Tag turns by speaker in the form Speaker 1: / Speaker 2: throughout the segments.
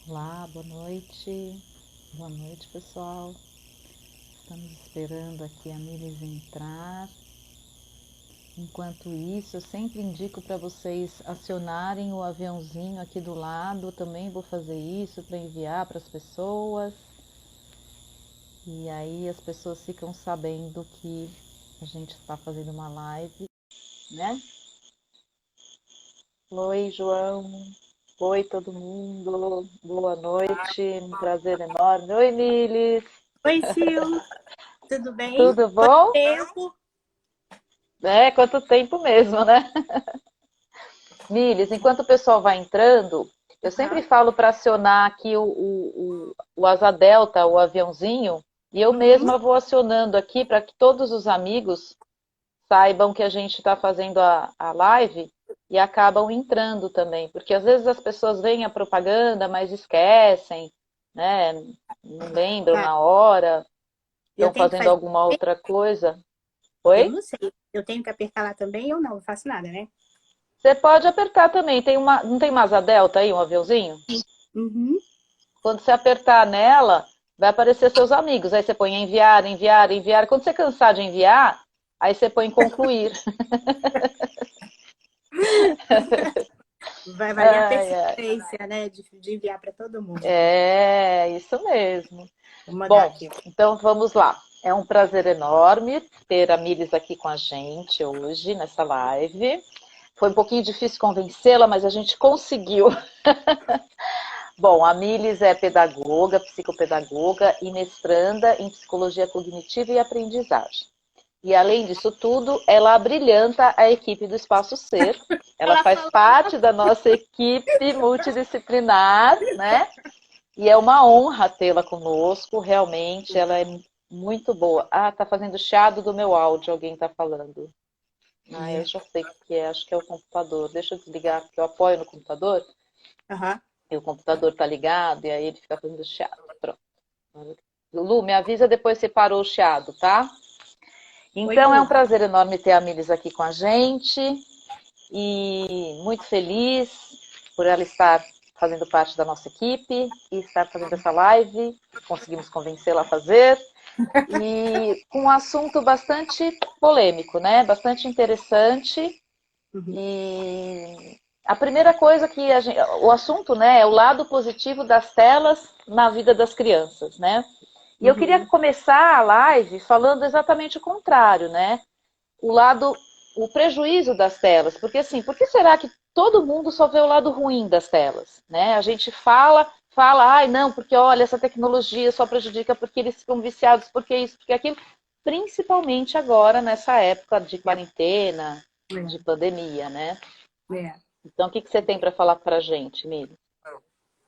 Speaker 1: Olá, boa noite. Boa noite, pessoal. Estamos esperando aqui a Miles entrar. Enquanto isso, eu sempre indico para vocês acionarem o aviãozinho aqui do lado. Eu também vou fazer isso para enviar para as pessoas. E aí as pessoas ficam sabendo que a gente está fazendo uma live, né? Oi, João. Oi, todo mundo. Boa noite. Um prazer enorme. Oi, Miles.
Speaker 2: Oi, Sil, tudo bem?
Speaker 1: Tudo
Speaker 2: Quanto
Speaker 1: bom?
Speaker 2: tempo?
Speaker 1: É, quanto tempo mesmo, né? Miles, enquanto o pessoal vai entrando, eu sempre
Speaker 2: Aham.
Speaker 1: falo para acionar aqui o Asa Delta, o aviãozinho, e eu
Speaker 2: Uhum.
Speaker 1: mesma vou acionando aqui para que todos os amigos saibam que a gente está fazendo a live e acabam entrando também, porque às vezes as pessoas veem a propaganda, mas esquecem, né? Não lembram
Speaker 2: Tá.
Speaker 1: na hora,
Speaker 2: Eu
Speaker 1: estão
Speaker 2: tenho que
Speaker 1: fazendo
Speaker 2: fazer.
Speaker 1: alguma outra coisa.
Speaker 2: Eu
Speaker 1: Oi?
Speaker 2: não sei. Eu tenho que apertar lá também ou não? Não faço nada, né?
Speaker 1: Você pode apertar também. Não tem uma asa delta aí, um aviãozinho?
Speaker 2: Uhum.
Speaker 1: Quando você apertar nela, vai aparecer seus amigos. Aí você põe enviar, enviar, enviar. Quando você cansar de enviar, aí você põe concluir.
Speaker 2: Vai valer a
Speaker 1: Ai, ai.
Speaker 2: persistência, né? De enviar para todo mundo.
Speaker 1: É, isso mesmo.
Speaker 2: Vou mandar
Speaker 1: Bom,
Speaker 2: aqui.
Speaker 1: então vamos lá. É um prazer enorme ter a Miris aqui com a gente hoje nessa live. Foi um pouquinho difícil convencê-la, mas a gente conseguiu. Bom, a Milis é pedagoga, psicopedagoga e mestranda em psicologia cognitiva e aprendizagem. E além disso tudo, ela abrilhanta a equipe do Espaço Ser. Ela
Speaker 2: Ela
Speaker 1: faz
Speaker 2: falou.
Speaker 1: parte da nossa equipe multidisciplinar, né? E é uma honra tê-la conosco, realmente, ela é muito boa. Ah, tá fazendo chiado do meu áudio, alguém tá falando. Ah, eu
Speaker 2: É.
Speaker 1: já sei o que é, acho que é o computador. Deixa eu desligar, porque eu apoio no computador,
Speaker 2: Aham.
Speaker 1: e o computador tá ligado, e aí ele fica fazendo chiado. Pronto. Lu, me avisa depois se parou o chiado, tá?
Speaker 2: Oi,
Speaker 1: Então é um
Speaker 2: Lu.
Speaker 1: prazer enorme ter a Milis aqui com a gente e muito feliz por ela estar fazendo parte da nossa equipe e estar fazendo essa live. Conseguimos convencê-la a fazer. E com um assunto bastante polêmico, né? Bastante interessante.
Speaker 2: Uhum.
Speaker 1: E a primeira coisa que o assunto, né, é o lado positivo das telas na vida das crianças, né? E eu queria
Speaker 2: Uhum.
Speaker 1: começar a live falando exatamente o contrário, né? O lado, o prejuízo das telas, porque assim, por que será que todo mundo só vê o lado ruim das telas, né? A gente fala, ai não, porque olha, essa tecnologia só prejudica porque eles ficam viciados, porque isso, porque aquilo, principalmente agora nessa época de
Speaker 2: É.
Speaker 1: quarentena, de
Speaker 2: É.
Speaker 1: pandemia, né?
Speaker 2: É.
Speaker 1: Então, o que você tem para falar para a gente, Miri?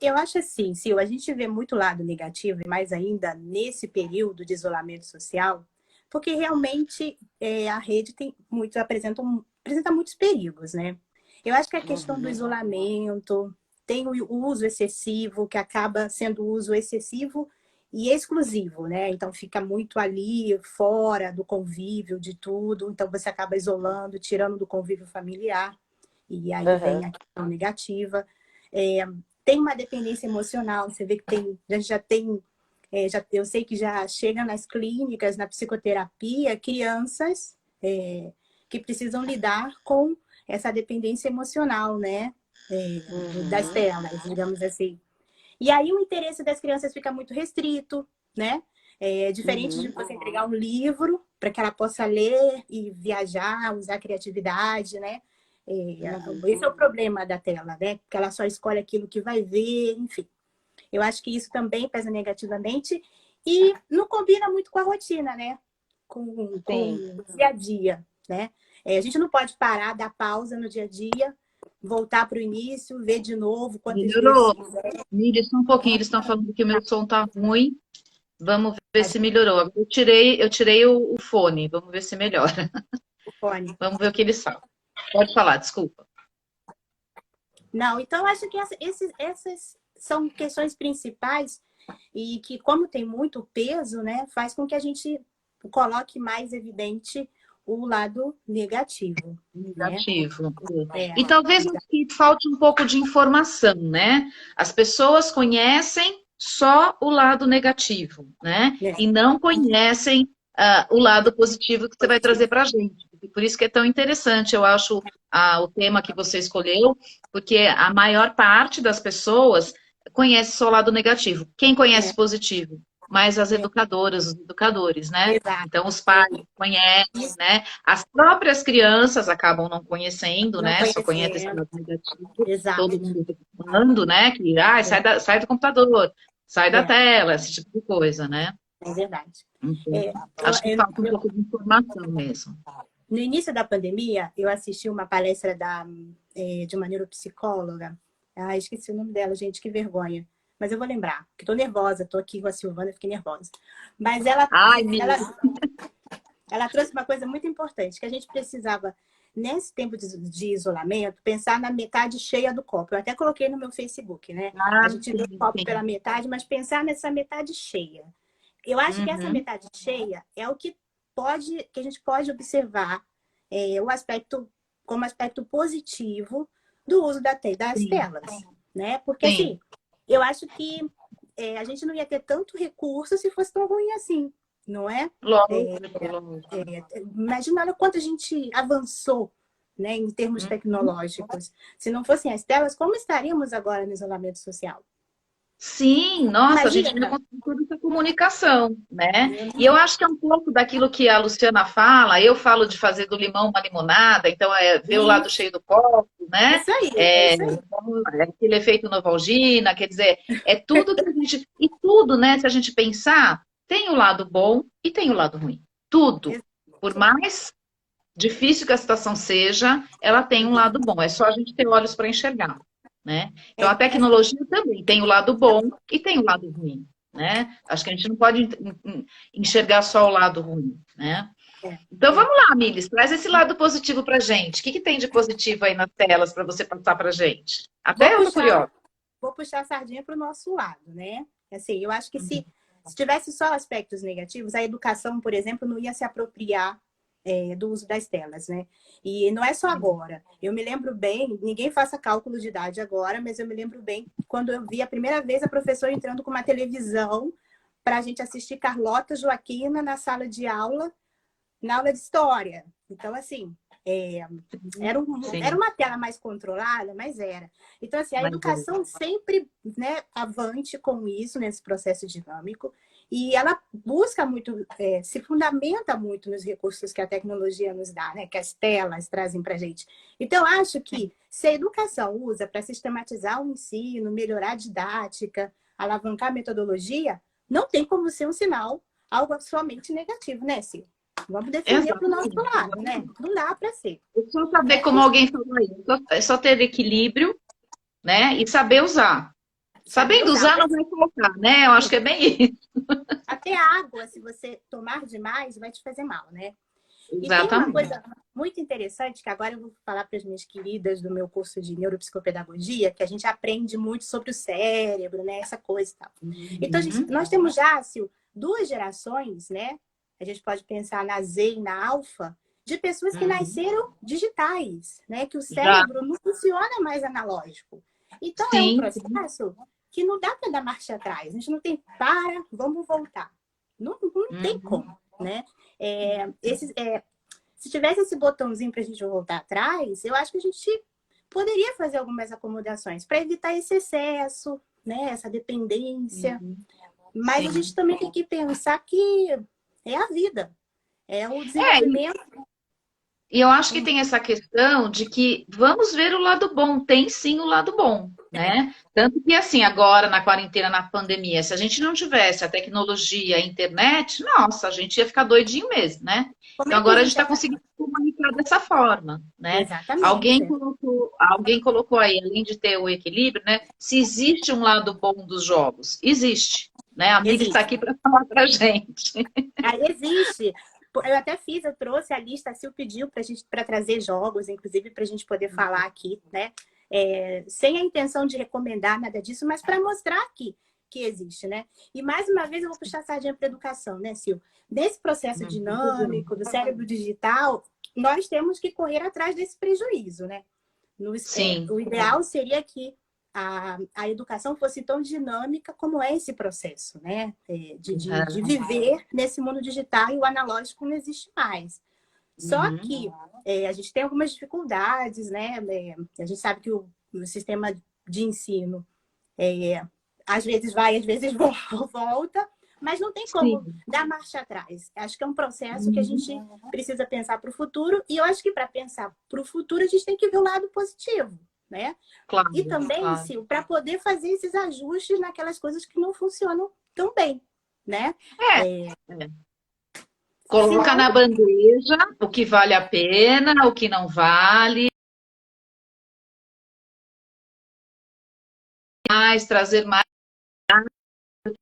Speaker 2: Eu acho assim, Sil, a gente vê muito lado negativo, e mais ainda nesse período de isolamento social, porque realmente a rede tem muito, apresenta muitos perigos, né? Eu acho que a questão do
Speaker 1: Uhum.
Speaker 2: isolamento, tem o uso excessivo, que acaba sendo o uso excessivo e exclusivo, né? Então fica muito ali, fora do convívio, de tudo, então você acaba isolando, tirando do convívio familiar, e aí vem
Speaker 1: Uhum.
Speaker 2: a questão negativa. É, tem uma dependência emocional, você vê que tem, a gente já tem, eu sei que já chega nas clínicas, na psicoterapia, crianças que precisam lidar com essa dependência emocional, né? Das
Speaker 1: Uhum.
Speaker 2: telas, digamos assim. E aí o interesse das crianças fica muito restrito, né? É diferente de
Speaker 1: Uhum.
Speaker 2: você entregar um livro para que ela possa ler e viajar, usar a criatividade, né?
Speaker 1: Uhum.
Speaker 2: Esse é o problema da tela, né? Porque ela só escolhe aquilo que vai ver, enfim. Eu acho que isso também pesa negativamente e não combina muito com a rotina, né? Com
Speaker 1: Sim.
Speaker 2: o dia a dia, né? A gente não pode parar, dar pausa no dia a dia, voltar para o início, ver de novo quantas vezes
Speaker 3: Melhorou.
Speaker 2: quiser.
Speaker 3: Mire só um pouquinho, eles estão falando que o meu som tá ruim. Vamos ver
Speaker 2: Mas
Speaker 3: se melhorou. Agora eu tirei o fone, vamos ver se melhora.
Speaker 2: o fone.
Speaker 3: Vamos ver o que eles falam. Pode falar, desculpa.
Speaker 2: Não, então acho que essas são questões principais e que, como tem muito peso, né, faz com que a gente coloque mais evidente o lado negativo, né?
Speaker 3: Negativo.
Speaker 2: É,
Speaker 3: E talvez aqui falte um pouco de informação, né? As pessoas conhecem só o lado negativo, né?
Speaker 2: né?
Speaker 3: E não conhecem o lado positivo que você vai trazer para a gente. E por isso que é tão interessante, eu acho, o tema que você escolheu, porque a maior parte das pessoas conhece só o lado negativo. Quem conhece
Speaker 2: É,
Speaker 3: positivo? Mais as
Speaker 2: é,
Speaker 3: educadoras, os educadores, né?
Speaker 2: exato.
Speaker 3: Então, os pais conhecem,
Speaker 2: Isso,
Speaker 3: né? As próprias crianças acabam não conhecendo,
Speaker 2: não
Speaker 3: né? Só conhecem esse
Speaker 2: conhecendo,
Speaker 3: lado negativo.
Speaker 2: exato.
Speaker 3: Todo mundo fica falando, né? Que sai do computador, sai da
Speaker 2: É,
Speaker 3: tela, esse tipo de coisa, né?
Speaker 2: é verdade.
Speaker 3: Então,
Speaker 2: É,
Speaker 3: acho que falta um pouco de informação mesmo.
Speaker 2: no início da pandemia, eu assisti uma palestra de uma neuropsicóloga. Ah, esqueci o nome dela, gente, que vergonha. Mas eu vou lembrar, que estou nervosa, estou aqui com a Silvana, fiquei nervosa. Mas
Speaker 3: Ai,
Speaker 2: ela,
Speaker 3: menina.
Speaker 2: ela trouxe uma coisa muito importante, que a gente precisava, nesse tempo de isolamento, pensar na metade cheia do copo. Eu até coloquei no meu Facebook, né? A gente vê o
Speaker 3: Sim,
Speaker 2: copo pela
Speaker 3: sim.
Speaker 2: metade, mas pensar nessa metade cheia. Eu acho que essa
Speaker 3: Uhum,
Speaker 2: metade cheia é o que a gente pode observar o aspecto como aspecto positivo do uso das
Speaker 3: sim,
Speaker 2: telas, né? Porque
Speaker 3: sim.
Speaker 2: assim, eu acho que a gente não ia ter tanto recurso se fosse tão ruim assim, não é?
Speaker 3: Lógico, lógico.
Speaker 2: Imagina olha quanto a gente avançou, né, em termos
Speaker 3: Uhum.
Speaker 2: tecnológicos. Se não fossem as telas, como estaríamos agora no isolamento social?
Speaker 3: Sim, nossa, a gente ainda
Speaker 2: Imagina,
Speaker 3: conseguiu toda essa comunicação, né? E eu
Speaker 2: né?
Speaker 3: acho que é um pouco daquilo que a Luciana fala, eu falo de fazer do limão uma limonada, então é ver o lado cheio do copo, né?
Speaker 2: Isso aí, é
Speaker 3: É,
Speaker 2: isso aí.
Speaker 3: então, é aquele efeito Novalgina, quer dizer, é tudo que a gente. E tudo, né? Se a gente pensar, tem o lado bom e tem o lado ruim. Tudo. Por mais difícil que a situação seja, ela tem um lado bom. É só a gente ter olhos para enxergar, né? Então,
Speaker 2: É,
Speaker 3: a tecnologia também tem o lado bom e tem o lado ruim, né? Acho que a gente não pode enxergar só o lado ruim, né?
Speaker 2: é,
Speaker 3: Então,
Speaker 2: é.
Speaker 3: vamos lá, Milis, traz esse lado positivo para gente. O que tem de positivo aí nas telas para você passar para gente?
Speaker 2: Vou
Speaker 3: Até eu tô
Speaker 2: puxar,
Speaker 3: curiosa.
Speaker 2: vou puxar a sardinha para o nosso lado, né? Assim, eu acho que se tivesse só aspectos negativos, a educação, por exemplo, não ia se apropriar do uso das telas, né? E não é só agora. Eu me lembro bem, ninguém faça cálculo de idade agora, mas eu me lembro bem quando eu vi a primeira vez a professora entrando com uma televisão para a gente assistir Carlota Joaquina na sala de aula, na aula de história. Então, assim, era
Speaker 3: Sim,
Speaker 2: uma tela mais controlada, mas era. Então, assim, a
Speaker 3: mas é.
Speaker 2: educação sempre, né, avante com isso, nesse processo dinâmico, e ela busca muito, se fundamenta muito nos recursos que a tecnologia nos dá, né, que as telas trazem para a gente. Então, eu acho que se a educação usa para sistematizar o ensino, melhorar a didática, alavancar a metodologia, não tem como ser um sinal algo somente negativo, né, Sil? Vamos defender para o nosso
Speaker 3: Exatamente.
Speaker 2: lado, né? Não dá para ser.
Speaker 3: É só saber, como alguém falou aí, é só ter equilíbrio, né? E saber usar.
Speaker 2: Saber
Speaker 3: Sabendo
Speaker 2: usar.
Speaker 3: usar, não vai colocar, né? Eu acho que é bem isso.
Speaker 2: Até a água, se você tomar demais, vai te fazer mal, né? E tem uma
Speaker 3: Exatamente.
Speaker 2: coisa muito interessante que agora eu vou falar para as minhas queridas do meu curso de neuropsicopedagogia, que a gente aprende muito sobre o cérebro, né? Essa coisa e tal. Então,
Speaker 3: Uhum.
Speaker 2: nós temos já, Sil, duas gerações, né? A gente pode pensar na Z e na alfa, de pessoas que
Speaker 3: Uhum.
Speaker 2: nasceram digitais, né? Que o
Speaker 3: Já,
Speaker 2: cérebro não funciona mais analógico. Então, é um
Speaker 3: sim, sim.
Speaker 2: processo que não dá para dar marcha atrás. A gente não tem vamos voltar. Não tem
Speaker 3: Uhum.
Speaker 2: como, né? Se tivesse esse botãozinho para a gente voltar atrás, eu acho que a gente poderia fazer algumas acomodações para evitar esse excesso, né? Essa dependência.
Speaker 3: Uhum.
Speaker 2: Mas a
Speaker 3: Sim.
Speaker 2: gente também tem que pensar que é a vida, é o
Speaker 3: É,
Speaker 2: desenvolvimento.
Speaker 3: e eu acho que tem essa questão de que vamos ver o lado bom, tem sim o lado bom, né? Tanto que assim, agora na quarentena, na pandemia, se a gente não tivesse a tecnologia, a internet, nossa, a gente ia ficar doidinho mesmo, né?
Speaker 2: Como
Speaker 3: Então
Speaker 2: é que a
Speaker 3: agora a gente
Speaker 2: gente.
Speaker 3: está conseguindo se comunicar dessa forma, né?
Speaker 2: Exatamente.
Speaker 3: Alguém colocou aí, além de ter o equilíbrio, né? Se existe um lado bom dos jogos, existe, né? A amiga está
Speaker 2: Existe.
Speaker 3: aqui para falar para gente.
Speaker 2: Existe. Eu até fiz, eu trouxe a lista, a Sil pediu para trazer jogos, inclusive para a gente poder falar aqui, né? Sem a intenção de recomendar nada disso, mas para mostrar que existe, né? E mais uma vez eu vou puxar a sardinha para a educação, né, Sil? Nesse processo dinâmico do cérebro digital, nós temos que correr atrás desse prejuízo, né?
Speaker 3: Sim.
Speaker 2: O ideal seria que a educação fosse tão dinâmica como é esse processo, né? De viver nesse mundo digital, e o analógico não existe mais. Só que a gente tem algumas dificuldades, né? A gente sabe que o sistema de ensino às vezes vai, às vezes volta, mas não tem como dar marcha atrás. Acho que é um processo que a gente precisa pensar para o futuro, e eu acho que para pensar para o futuro a gente tem que ver o lado positivo, né?
Speaker 3: Claro,
Speaker 2: e também,
Speaker 3: claro.
Speaker 2: Sil, para poder fazer esses ajustes naquelas coisas que não funcionam tão bem, né?
Speaker 3: Colocar na bandeja o que vale a pena, o que não vale. Trazer mais,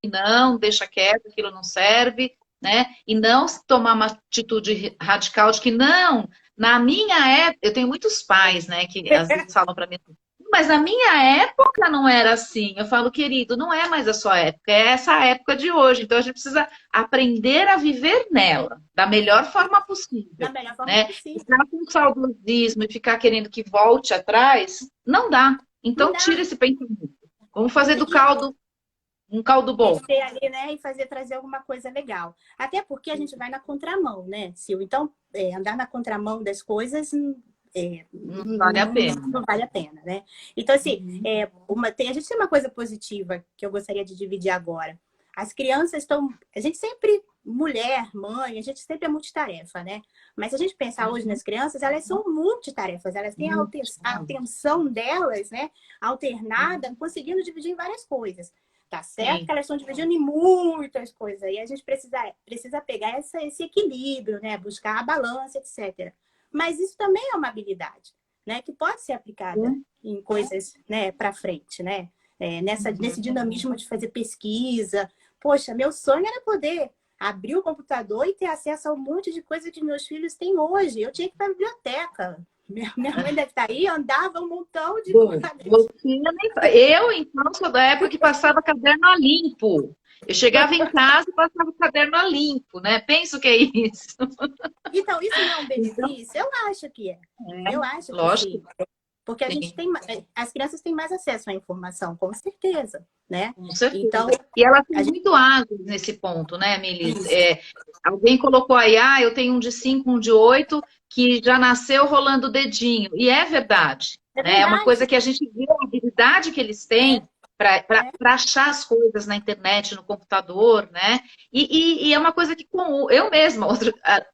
Speaker 3: que não, deixa quieto, aquilo não serve, né? E não tomar uma atitude radical de que não, na minha época, eu tenho muitos pais, né, que às vezes falam para mim, mas na minha época não era assim. Eu falo, querido, não é mais a sua época, é essa época de hoje. Então a gente precisa aprender a viver nela da melhor forma possível.
Speaker 2: Da melhor forma
Speaker 3: né?
Speaker 2: possível.
Speaker 3: Ficar com saudosismo e ficar querendo que volte atrás, não dá. Então tira esse pensamento. Vamos fazer do caldo um caldo bom.
Speaker 2: Ter ali, né, e trazer alguma coisa legal. Até porque a gente vai na contramão, né, Sil? Então, andar na contramão das coisas
Speaker 3: não vale a pena.
Speaker 2: Não vale a pena, né? Então, assim, a gente tem uma coisa positiva que eu gostaria de dividir agora. As crianças estão... A gente sempre... Mulher, mãe, a gente sempre é multitarefa, né? Mas se a gente pensar hoje nas crianças, elas são multitarefas. Elas têm a atenção delas, né, alternada, conseguindo dividir em várias coisas. Tá certo? Que elas estão dividindo em muitas coisas. E a gente precisa pegar esse equilíbrio, né? Buscar a balança, etc. Mas isso também é uma habilidade, né? Que pode ser aplicada em coisas, né, para frente, né? Nesse dinamismo de fazer pesquisa. Poxa, meu sonho era poder abrir o computador e ter acesso a um monte de coisa que meus filhos têm hoje. Eu tinha que ir para a biblioteca. Minha mãe deve estar aí, andava um montão de coisas.
Speaker 3: Eu, então, sou da época que passava caderno a limpo. Eu chegava em casa e passava o caderno a limpo, né? Penso que é isso.
Speaker 2: Então, isso não é um benefício? Eu acho que é. Eu acho que sim. Porque a gente as crianças têm mais acesso à informação, com certeza, né?
Speaker 3: Com certeza.
Speaker 2: Então,
Speaker 3: e elas são muito ágeis nesse ponto, né, Milis? Alguém colocou aí, eu tenho um de 5, um de 8, que já nasceu rolando o dedinho. E é verdade. É uma coisa que a gente vê a habilidade que eles têm para achar as coisas na internet, no computador, né? E é uma coisa que eu mesma,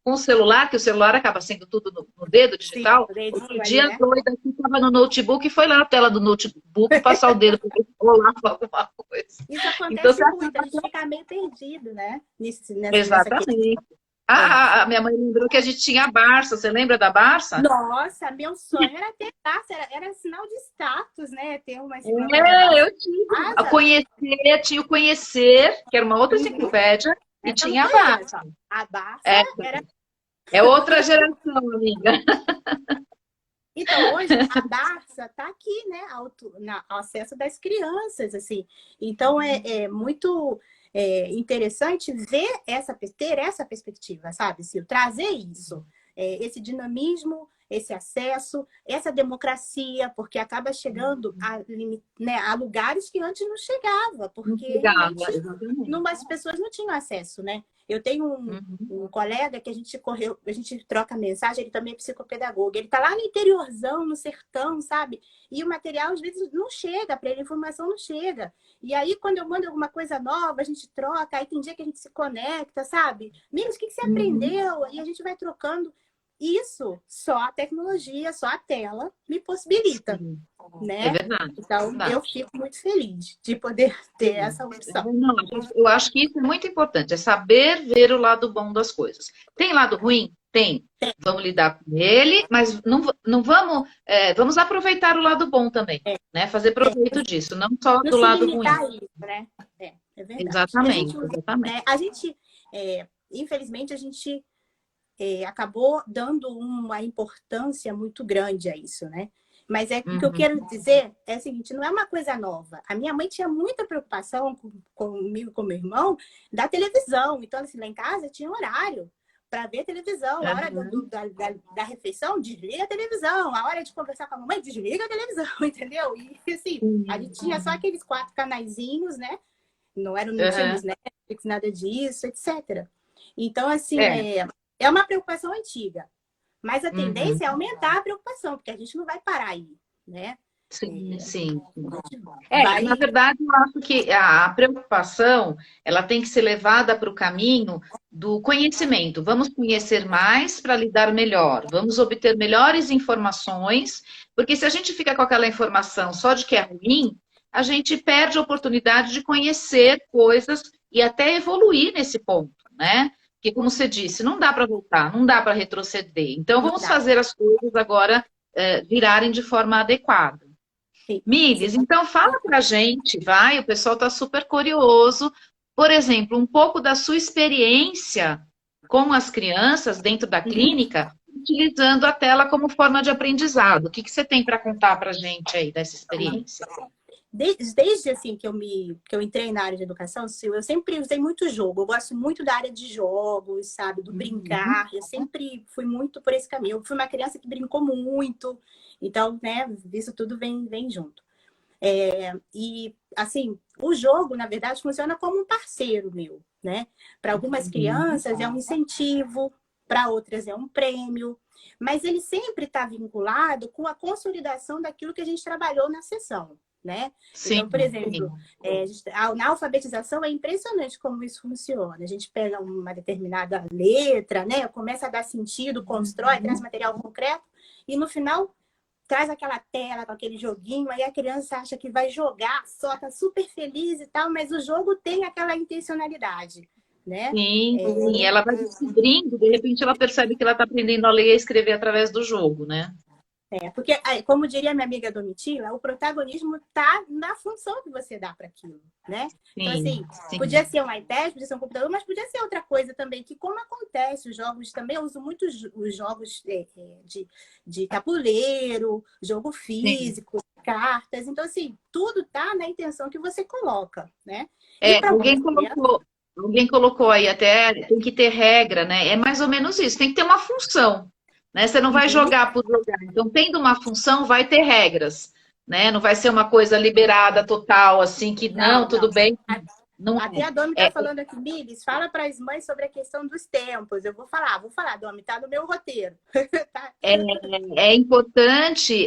Speaker 3: com o celular, que o celular acaba sendo tudo no dedo digital, outro dia a doida aqui estava no notebook e foi lá na tela do notebook passar o dedo para ver se rolava alguma coisa.
Speaker 2: Isso acontece muito, a gente fica meio perdido, né?
Speaker 3: Exatamente. A minha mãe lembrou que a gente tinha a Barça. Você lembra da Barça?
Speaker 2: Nossa, meu sonho era ter Barça. Era sinal de status, né? Ter uma
Speaker 3: eu tinha. Tinha o Conhecer, que era uma outra enciclopédia, e tinha a Barça.
Speaker 2: A Barça era...
Speaker 3: É outra geração, amiga.
Speaker 2: Então, hoje, a Barça está aqui, né? Ao acesso das crianças, assim. Então, é muito... interessante ter essa perspectiva, sabe, Sil? Trazer isso, esse dinamismo, esse acesso, essa democracia, porque acaba chegando a lugares que antes não chegava, porque as pessoas não tinham acesso, né? Eu tenho um colega que a gente troca mensagem, ele também é psicopedagogo. Ele está lá no interiorzão, no sertão, sabe? E o material, às vezes, não chega para ele, a informação não chega. E aí, quando eu mando alguma coisa nova, a gente troca, aí tem dia que a gente se conecta, sabe? Milos, o que você aprendeu? E a gente vai trocando. Isso, só a tecnologia, só a tela me possibilita, né?
Speaker 3: É verdade.
Speaker 2: Então, eu fico muito feliz de poder ter essa opção.
Speaker 3: Eu acho que isso é muito importante, é saber ver o lado bom das coisas. Tem lado ruim? Tem. Vamos lidar com ele, mas não vamos... vamos aproveitar o lado bom também, né? Fazer proveito disso, não só do lado ruim.
Speaker 2: Isso, né? É verdade.
Speaker 3: Exatamente.
Speaker 2: A gente infelizmente, a gente... acabou dando uma importância muito grande a isso, né? Mas o que eu
Speaker 3: Uhum.
Speaker 2: quero dizer é o seguinte, não é uma coisa nova. A minha mãe tinha muita preocupação comigo e com meu irmão da televisão. Então, assim, lá em casa tinha horário para ver televisão. A hora
Speaker 3: Uhum.
Speaker 2: da refeição, desliga a televisão. A hora de conversar com a mamãe, desliga a televisão, entendeu? E assim, a
Speaker 3: Sim.
Speaker 2: gente tinha só aqueles 4 canaizinhos, né? Não tínhamos
Speaker 3: Uhum.
Speaker 2: Netflix, nada disso, etc. Então, assim,
Speaker 3: É.
Speaker 2: é uma preocupação antiga. Mas a
Speaker 3: Uhum.
Speaker 2: tendência é aumentar a preocupação, porque a gente não vai parar aí, né?
Speaker 3: Sim, sim.
Speaker 2: A gente
Speaker 3: Na
Speaker 2: vai...
Speaker 3: verdade, eu acho que a preocupação, ela tem que ser levada para o caminho do conhecimento. Vamos conhecer mais para lidar melhor. Vamos obter melhores informações, porque se a gente fica com aquela informação só de que é ruim, a gente perde a oportunidade de conhecer coisas e até evoluir nesse ponto, né? Porque, como você disse, não dá para voltar, não dá para retroceder. Então,
Speaker 2: Não
Speaker 3: vamos
Speaker 2: dá.
Speaker 3: fazer as coisas agora, virarem de forma adequada.
Speaker 2: Sim.
Speaker 3: Miles, então fala pra gente, vai, o pessoal está super curioso. Por exemplo, um pouco da sua experiência com as crianças dentro da
Speaker 2: Uhum.
Speaker 3: clínica, utilizando a tela como forma de aprendizado. O que que você tem para contar para a gente aí dessa experiência?
Speaker 2: Desde assim que eu entrei na área de educação, Sil, eu sempre usei muito jogo. Eu gosto muito da área de jogos, sabe? Do
Speaker 3: Uhum.
Speaker 2: brincar. Eu sempre fui muito por esse caminho. Eu fui uma criança que brincou muito. Então, né, isso tudo vem junto. E, assim, o jogo, na verdade, funciona como um parceiro meu, né? Para algumas
Speaker 3: Uhum.
Speaker 2: crianças é um incentivo, para outras é um prêmio, mas ele sempre está vinculado com a consolidação daquilo que a gente trabalhou na sessão, né? Então, por
Speaker 3: Sim, sim.
Speaker 2: exemplo, na alfabetização é impressionante como isso funciona. A gente pega uma determinada letra, né? Começa a dar sentido, constrói, traz material concreto, e no final traz aquela tela com aquele joguinho, aí a criança acha que vai jogar, só tá super feliz e tal, mas o jogo tem aquela intencionalidade, né?
Speaker 3: Sim, sim. Ela vai descobrindo, de repente ela percebe que ela está aprendendo a ler e a escrever através do jogo, né?
Speaker 2: Porque, como diria minha amiga Domitila, o protagonismo está na função que você dá para aquilo, né? Então,
Speaker 3: Sim,
Speaker 2: assim,
Speaker 3: sim.
Speaker 2: podia ser um iPad, podia ser um computador, mas podia ser outra coisa também, que como acontece, os jogos também, eu uso muito os jogos de tabuleiro, jogo
Speaker 3: Sim.
Speaker 2: físico, cartas. Então, assim, tudo tá na intenção que você coloca, né? E para algumas
Speaker 3: Alguém
Speaker 2: crianças,
Speaker 3: colocou, alguém colocou aí até, tem que ter regra, né? É mais ou menos isso, tem que ter uma função, né? Você não vai
Speaker 2: uhum,
Speaker 3: jogar por jogar. Então, tendo uma função, vai ter regras, né? Não vai ser uma coisa liberada total, assim, que não,
Speaker 2: não.
Speaker 3: tudo bem. Não
Speaker 2: Até a Domi
Speaker 3: é.
Speaker 2: está falando aqui, Miles, fala para as mães sobre a questão dos tempos. Eu vou falar, Domi, está no meu roteiro. Tá?
Speaker 3: É, é importante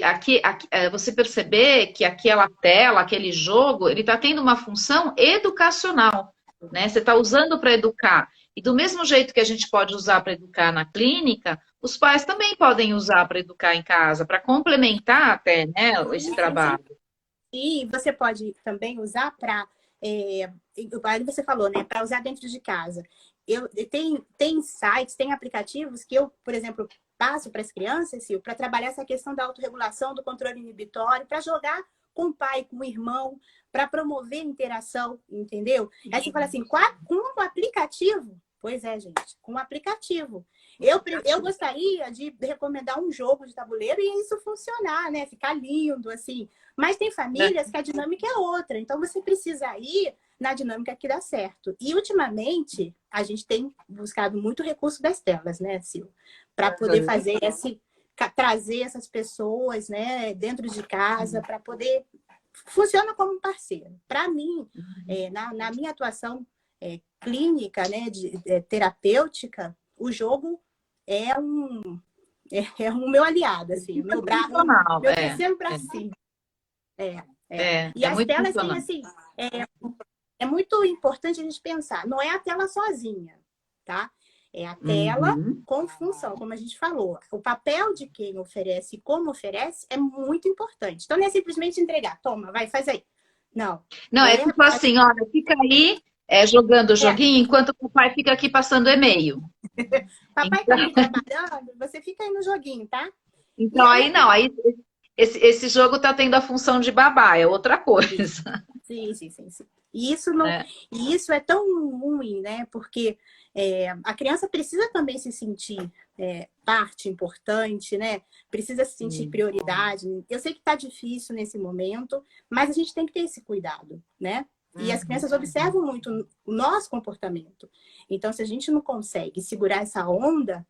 Speaker 3: você perceber que aquela tela, aquele jogo, ele está tendo uma função educacional, né? Você está usando para educar. E do mesmo jeito que a gente pode usar para educar na clínica, os pais também podem usar para educar em casa, para complementar até, né, esse
Speaker 2: Sim, sim, sim.
Speaker 3: trabalho.
Speaker 2: E você pode também usar para, aí você falou, né, para usar dentro de casa. Tem sites, tem aplicativos que eu, por exemplo, passo para as crianças, para trabalhar essa questão da autorregulação, do controle inibitório, para jogar com o pai, com o irmão, para promover interação, entendeu? Aí você fala assim, com um aplicativo? Pois é, gente, com um aplicativo. Eu gostaria de recomendar um jogo de tabuleiro e isso funcionar, né? Ficar lindo, assim. Mas tem famílias que a dinâmica é outra. Então, você precisa ir na dinâmica que dá certo. E, ultimamente, a gente tem buscado muito recurso das telas, né, Sil? Para poder fazer trazer essas pessoas, né, dentro de casa, para poder... Funciona como um parceiro. Para mim, na minha atuação clínica, né, terapêutica, o jogo é um meu aliado, assim, o meu braço,
Speaker 3: Funcional,
Speaker 2: meu terceiro bracinho. E
Speaker 3: é
Speaker 2: as
Speaker 3: muito
Speaker 2: telas têm,
Speaker 3: funcional.
Speaker 2: assim, é muito importante a gente pensar, não é a tela sozinha, tá? É a tela
Speaker 3: Uhum.
Speaker 2: com função, como a gente falou. O papel de quem oferece e como oferece é muito importante. Então, não é simplesmente entregar, toma, vai, faz aí. Não.
Speaker 3: Não, é tipo assim, olha, fica aí jogando o
Speaker 2: É,
Speaker 3: joguinho enquanto o papai fica aqui passando e-mail.
Speaker 2: papai tá
Speaker 3: Então,
Speaker 2: aqui trabalhando, você fica aí no joguinho, tá? E
Speaker 3: então,
Speaker 2: aí
Speaker 3: aí
Speaker 2: a
Speaker 3: não,
Speaker 2: criança...
Speaker 3: aí esse jogo tá tendo a função de babá, é outra coisa.
Speaker 2: Sim, sim, sim, sim. E isso não,
Speaker 3: né?
Speaker 2: e isso é tão ruim, né? Porque a criança precisa também se sentir parte importante, né? Precisa se sentir
Speaker 3: Sim.
Speaker 2: prioridade. Eu sei que está difícil nesse momento, mas a gente tem que ter esse cuidado, né? E as
Speaker 3: Uhum.
Speaker 2: crianças observam muito o nosso comportamento. Então, se a gente não consegue segurar essa onda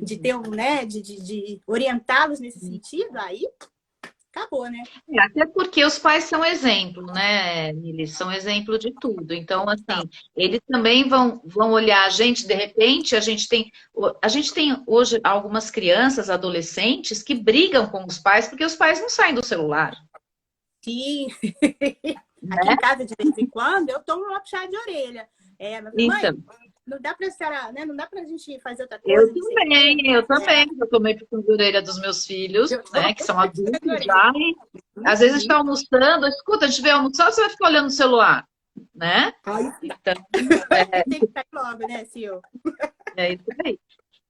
Speaker 2: de ter né, de orientá-los nesse
Speaker 3: Uhum.
Speaker 2: sentido, aí acabou, né?
Speaker 3: Até porque os pais são exemplo, né, eles são exemplo de tudo. Então, assim, eles também vão olhar a gente, de repente, a gente tem hoje algumas crianças, adolescentes, que brigam com os pais porque os pais não saem do celular,
Speaker 2: Sim. Aqui
Speaker 3: né?
Speaker 2: em casa, de vez em quando, eu tomo uma puxada de orelha. Mãe,
Speaker 3: Então,
Speaker 2: não dá pra senhora, né? Não dá pra gente fazer outra
Speaker 3: eu
Speaker 2: coisa, não sei o quê.
Speaker 3: também, eu também, eu tomei puxão de orelha dos meus filhos,
Speaker 2: Eu tomo
Speaker 3: né, que são
Speaker 2: puxada de
Speaker 3: adultos
Speaker 2: orelha.
Speaker 3: já, e às vezes a gente está almoçando, escuta, a gente veio almoçar, você vai ficar olhando o celular, né?
Speaker 2: Aí
Speaker 3: Então,
Speaker 2: tem que sair logo, né, Sil?
Speaker 3: é isso aí.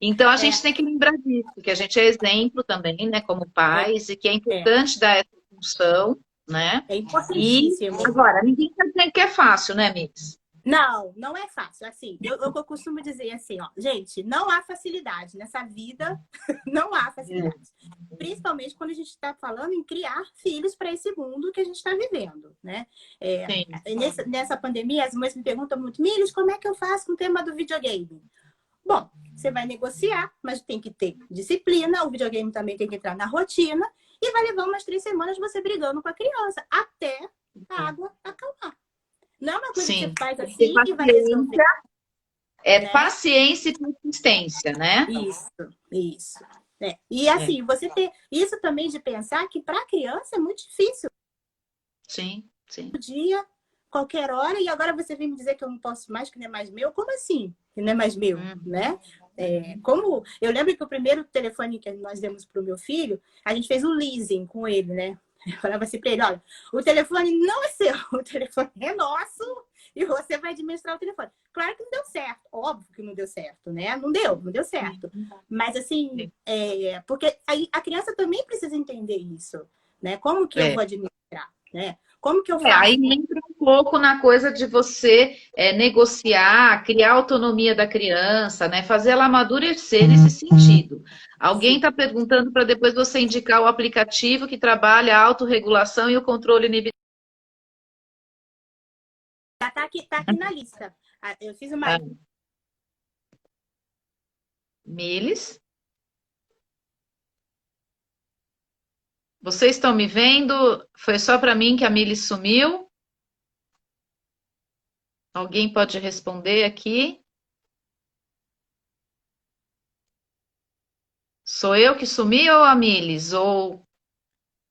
Speaker 3: Então, a
Speaker 2: É,
Speaker 3: gente tem que lembrar disso, que a gente é exemplo também, né, como
Speaker 2: é,
Speaker 3: pais, e que é
Speaker 2: é.
Speaker 3: importante dar essa função, né?
Speaker 2: É
Speaker 3: E,
Speaker 2: importantíssimo.
Speaker 3: agora, ninguém está dizendo que é fácil, né, Miss?
Speaker 2: Não, não é fácil. Assim, eu costumo dizer assim, ó, gente, não há facilidade nessa vida, não há facilidade. Principalmente quando a gente está falando em criar filhos para esse mundo que a gente está vivendo, né?
Speaker 3: Sim,
Speaker 2: Nessa pandemia, as mães me perguntam muito, Miles, como é que eu faço com o tema do videogame? Bom, você vai negociar, mas tem que ter disciplina, o videogame também tem que entrar na rotina, e vai levar umas 3 semanas você brigando com a criança, até a água acalmar. Não é uma coisa que você
Speaker 3: sim.
Speaker 2: faz
Speaker 3: Tem que ter
Speaker 2: assim e vai resolver,
Speaker 3: paciência,
Speaker 2: né?
Speaker 3: paciência e persistência, né?
Speaker 2: Isso, isso. E
Speaker 3: É,
Speaker 2: assim, você ter isso também de pensar que para a criança é muito difícil.
Speaker 3: sim, sim.
Speaker 2: Dia, qualquer hora, e agora você vem me dizer que eu não posso mais, que não é mais meu? Como assim? Que não é mais meu,
Speaker 3: Uhum.
Speaker 2: né? Como eu lembro que o primeiro telefone que nós demos para o meu filho, a gente fez um leasing com ele, né? Eu falava assim para ele: olha, o telefone não é seu, o telefone é nosso e você vai administrar o telefone. Claro que não deu certo, óbvio que não deu certo, né? Não deu certo. Mas assim, porque aí a criança também precisa entender isso, né? Como que eu
Speaker 3: É.
Speaker 2: vou administrar, né? Como que eu
Speaker 3: Aí
Speaker 2: faço?
Speaker 3: entra um pouco na coisa de você negociar, criar a autonomia da criança, né? Fazer ela amadurecer nesse sentido. Alguém
Speaker 2: Sim.
Speaker 3: está perguntando para depois você indicar o aplicativo que trabalha a autorregulação e o controle inibitório.
Speaker 2: Tá aqui na lista. Eu fiz uma.
Speaker 3: Ah, Miles, vocês estão me vendo? Foi só para mim que a Miles sumiu? Alguém pode responder aqui? Sou eu que sumi ou a Miles? Ou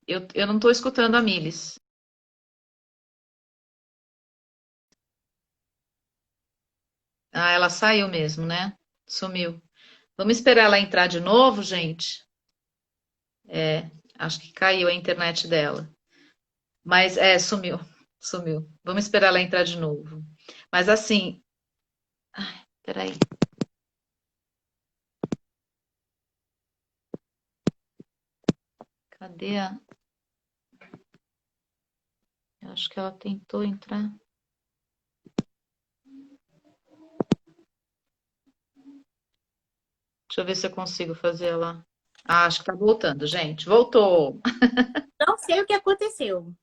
Speaker 3: eu não estou escutando a Miles. Ah, ela saiu mesmo, né? Sumiu. Vamos esperar ela entrar de novo, gente? Acho que caiu a internet dela. Mas sumiu. Sumiu. Vamos esperar ela entrar de novo. Mas assim, peraí. Cadê a. Eu acho que ela tentou entrar. Deixa eu ver se eu consigo fazer ela. Ah, acho que tá voltando, gente. Voltou.
Speaker 2: Não sei o que aconteceu.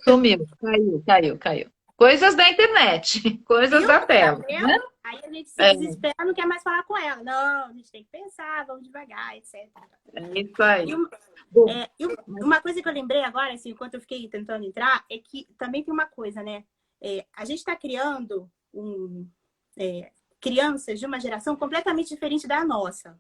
Speaker 3: Sumiu. Caiu, caiu, caiu. Coisas da internet. Coisas
Speaker 2: Viu?
Speaker 3: da
Speaker 2: Tá
Speaker 3: tela, né?
Speaker 2: vendo? Aí a gente se
Speaker 3: É,
Speaker 2: desespera, não quer mais falar com ela. Não, a gente tem que pensar, vamos devagar, etc.
Speaker 3: é isso aí.
Speaker 2: E, um-
Speaker 3: Bom,
Speaker 2: uma coisa que eu lembrei agora, assim, enquanto eu fiquei tentando entrar, é que também tem uma coisa, né? A gente está criando crianças de uma geração completamente diferente da nossa,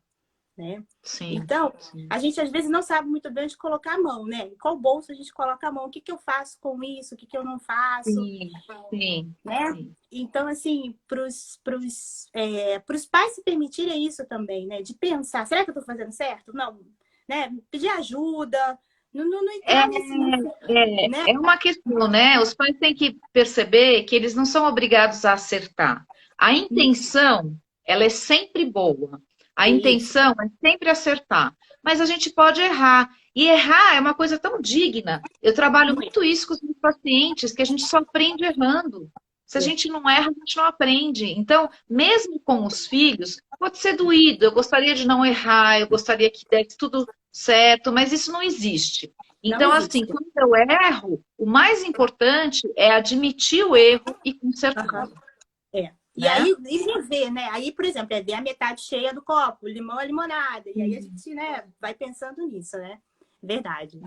Speaker 2: né?
Speaker 3: sim,
Speaker 2: Então,
Speaker 3: sim.
Speaker 2: a gente às vezes não sabe muito bem onde colocar a mão, né? Em qual bolso a gente coloca a mão? O que que eu faço com isso? O que que eu não faço?
Speaker 3: Sim, sim,
Speaker 2: Né?
Speaker 3: sim.
Speaker 2: Então, assim, para os pais se permitirem isso também, né? De pensar, será que eu estou fazendo certo? Não, né? Pedir ajuda, não
Speaker 3: É,
Speaker 2: entrar nesse, né?
Speaker 3: é uma questão, né? Os pais têm que perceber que eles não são obrigados a acertar. A intenção, ela é sempre boa. A
Speaker 2: Isso,
Speaker 3: intenção é sempre acertar. Mas a gente pode errar. E errar é uma coisa tão digna. Eu trabalho muito isso com os meus pacientes, que a gente só aprende errando. Se a gente não erra, a gente não aprende. Então, mesmo com os filhos, pode ser doído. Eu gostaria de não errar, eu gostaria que desse tudo certo, mas isso não existe.
Speaker 2: Não
Speaker 3: Então,
Speaker 2: existe.
Speaker 3: assim, quando eu erro, o mais importante é admitir o erro e consertar.
Speaker 2: É. E
Speaker 3: Né?
Speaker 2: aí, e rever, né? Aí, por exemplo, é ver a metade cheia do copo, limão é limonada. E aí a gente, né, vai pensando nisso, né? Verdade.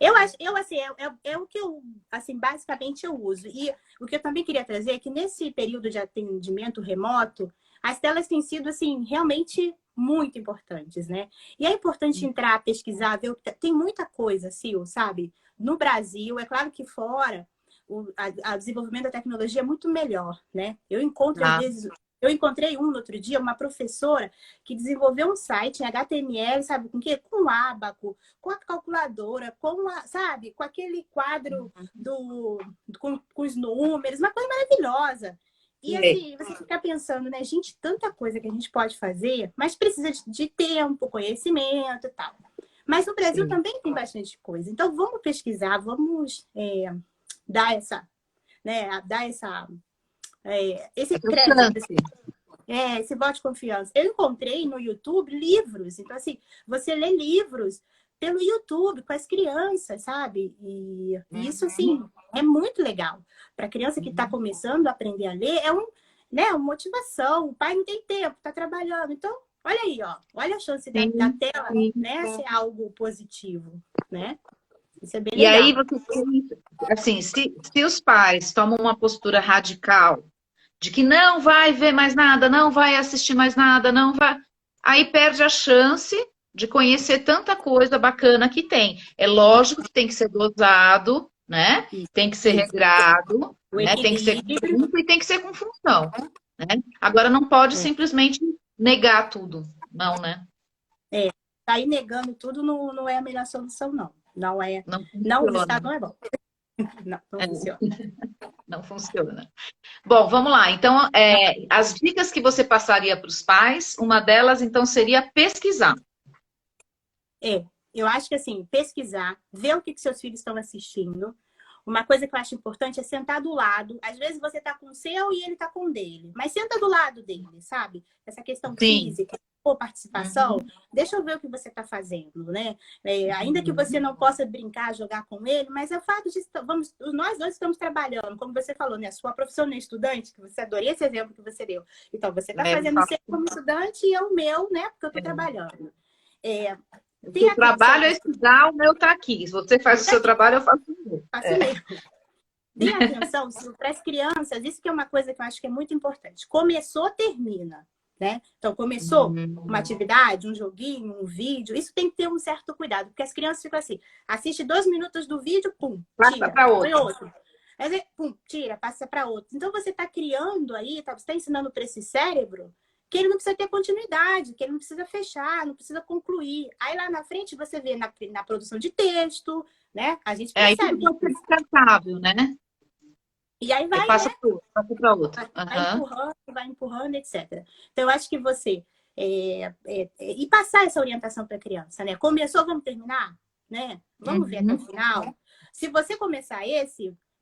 Speaker 2: Eu assim, é o que eu, assim, basicamente eu uso. E o que eu também queria trazer é que nesse período de atendimento remoto, as telas têm sido, assim, realmente muito importantes, né? E é importante entrar, pesquisar, ver, tem muita coisa, Sil, sabe? No Brasil, é claro que fora, o desenvolvimento da tecnologia é muito melhor, né? Eu encontro, às vezes, eu encontrei no outro dia, uma professora que desenvolveu um site em HTML, sabe com o quê? Com o Abaco, com a calculadora, sabe? Com aquele quadro com os números, uma coisa maravilhosa. E assim, você fica pensando, né, gente, tanta coisa que a gente pode fazer, mas precisa de tempo, conhecimento e tal. Mas no Brasil também tem bastante coisa. Então, vamos pesquisar, vamos dar esse crédito, esse voto de confiança. Eu encontrei no YouTube livros. Então, assim, você lê livros pelo YouTube com as crianças, sabe? E isso, assim, é muito legal. Para a criança que está começando a aprender a ler, uma motivação. O pai não tem tempo, está trabalhando. Então, olha aí, ó. Olha a chance da tela, né, ser algo positivo, né? Isso é bem legal.
Speaker 3: E aí, assim, se os pais tomam uma postura radical de que não vai ver mais nada, não vai assistir mais nada, não vai... Aí perde a chance de conhecer tanta coisa bacana que tem. É lógico que tem que ser dosado, né? Tem que ser regrado, né? Tem que ser com e tem que ser com função, né? Agora não pode simplesmente negar tudo, não, né?
Speaker 2: Sair negando tudo não é a melhor solução, não. Não é.
Speaker 3: Não,
Speaker 2: o Estado não é bom. Não funciona.
Speaker 3: Não funciona. Bom, vamos lá. Então, as dicas que você passaria para os pais, uma delas, então, seria pesquisar.
Speaker 2: Eu acho que, assim, pesquisar, ver o que seus filhos estão assistindo. Uma coisa que eu acho importante é sentar do lado. Às vezes você está com o seu e ele está com o dele. Mas senta do lado dele, sabe? Essa questão física, ou participação. Deixa eu ver o que você está fazendo, né? Ainda que você não possa brincar, jogar com ele, mas é o fato de... nós dois estamos trabalhando, como você falou, né? A sua profissão não é estudante, que você adorei esse exemplo que você deu. Então, você está fazendo o seu como estudante e eu o meu, né? Porque eu estou trabalhando.
Speaker 3: O seu trabalho é estudar, o meu está aqui. Se você faz o seu trabalho, eu faço o meu.
Speaker 2: Faço mesmo. Tenha atenção para as crianças, isso que é uma coisa que eu acho que é muito importante. Começou, termina. Né? Então, começou uma atividade, um joguinho, um vídeo, isso tem que ter um certo cuidado, porque as crianças ficam assim, assiste 2 minutos do vídeo, pum, tira,
Speaker 3: passa para outro.
Speaker 2: Aí, pum, tira, passa para outro. Então, você está criando aí, você está ensinando para esse cérebro que ele não precisa ter continuidade, que ele não precisa fechar, não precisa concluir. Aí, lá na frente, você vê na produção de texto, né? A gente percebe.
Speaker 3: Aí tudo pode ser descartável, né?
Speaker 2: E aí vai,
Speaker 3: passa para outro.
Speaker 2: Vai empurrando, etc. Então, eu acho que você... e passar essa orientação para a criança, né? Começou, vamos terminar? Né? Vamos ver até o final? Se você começar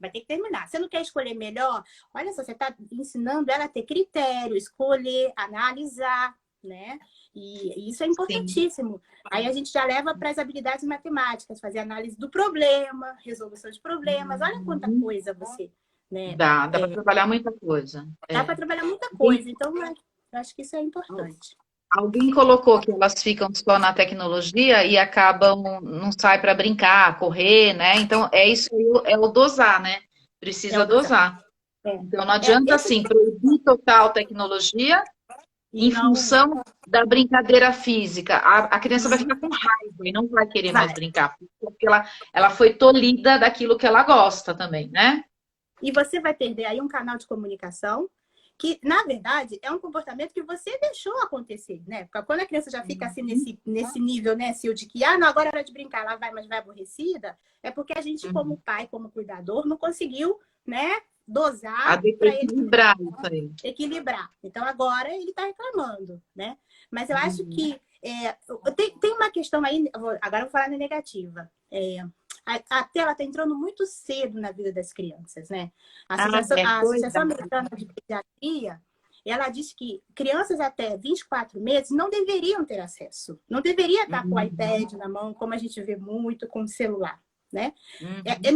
Speaker 2: vai ter que terminar. Você não quer escolher melhor? Olha só, você está ensinando ela a ter critério, escolher, analisar, né? E isso é importantíssimo. Aí a gente já leva para as habilidades matemáticas, fazer análise do problema, resolução de problemas. Olha quanta coisa você... Né?
Speaker 3: Dá para trabalhar muita coisa.
Speaker 2: Dá para trabalhar muita coisa, então eu acho que isso é importante.
Speaker 3: Alguém colocou que elas ficam só na tecnologia e acabam, não sai para brincar, correr, né? Então, isso aí, é o dosar, né? Precisa dosar. Então, não adianta, assim, proibir total tecnologia em função da brincadeira física. A criança vai ficar com raiva e não vai querer mais brincar, porque ela foi tolhida daquilo que ela gosta também, né?
Speaker 2: E você vai perder aí um canal de comunicação que, na verdade, é um comportamento que você deixou acontecer, né? Porque quando a criança já fica assim nesse nível, né, Sil, de que, não, agora é hora de brincar, ela vai, mas vai aborrecida, é porque a gente, como pai, como cuidador, não conseguiu, né, dosar para ele equilibrar. Então, agora ele está reclamando, né? Mas eu acho que Tem uma questão aí, agora eu vou falar na negativa. A tela está entrando muito cedo na vida das crianças, né? A Associação Americana de Pediatria, ela diz que crianças até 24 meses não deveriam ter acesso. Não deveria estar com o iPad na mão, como a gente vê muito com o celular, né?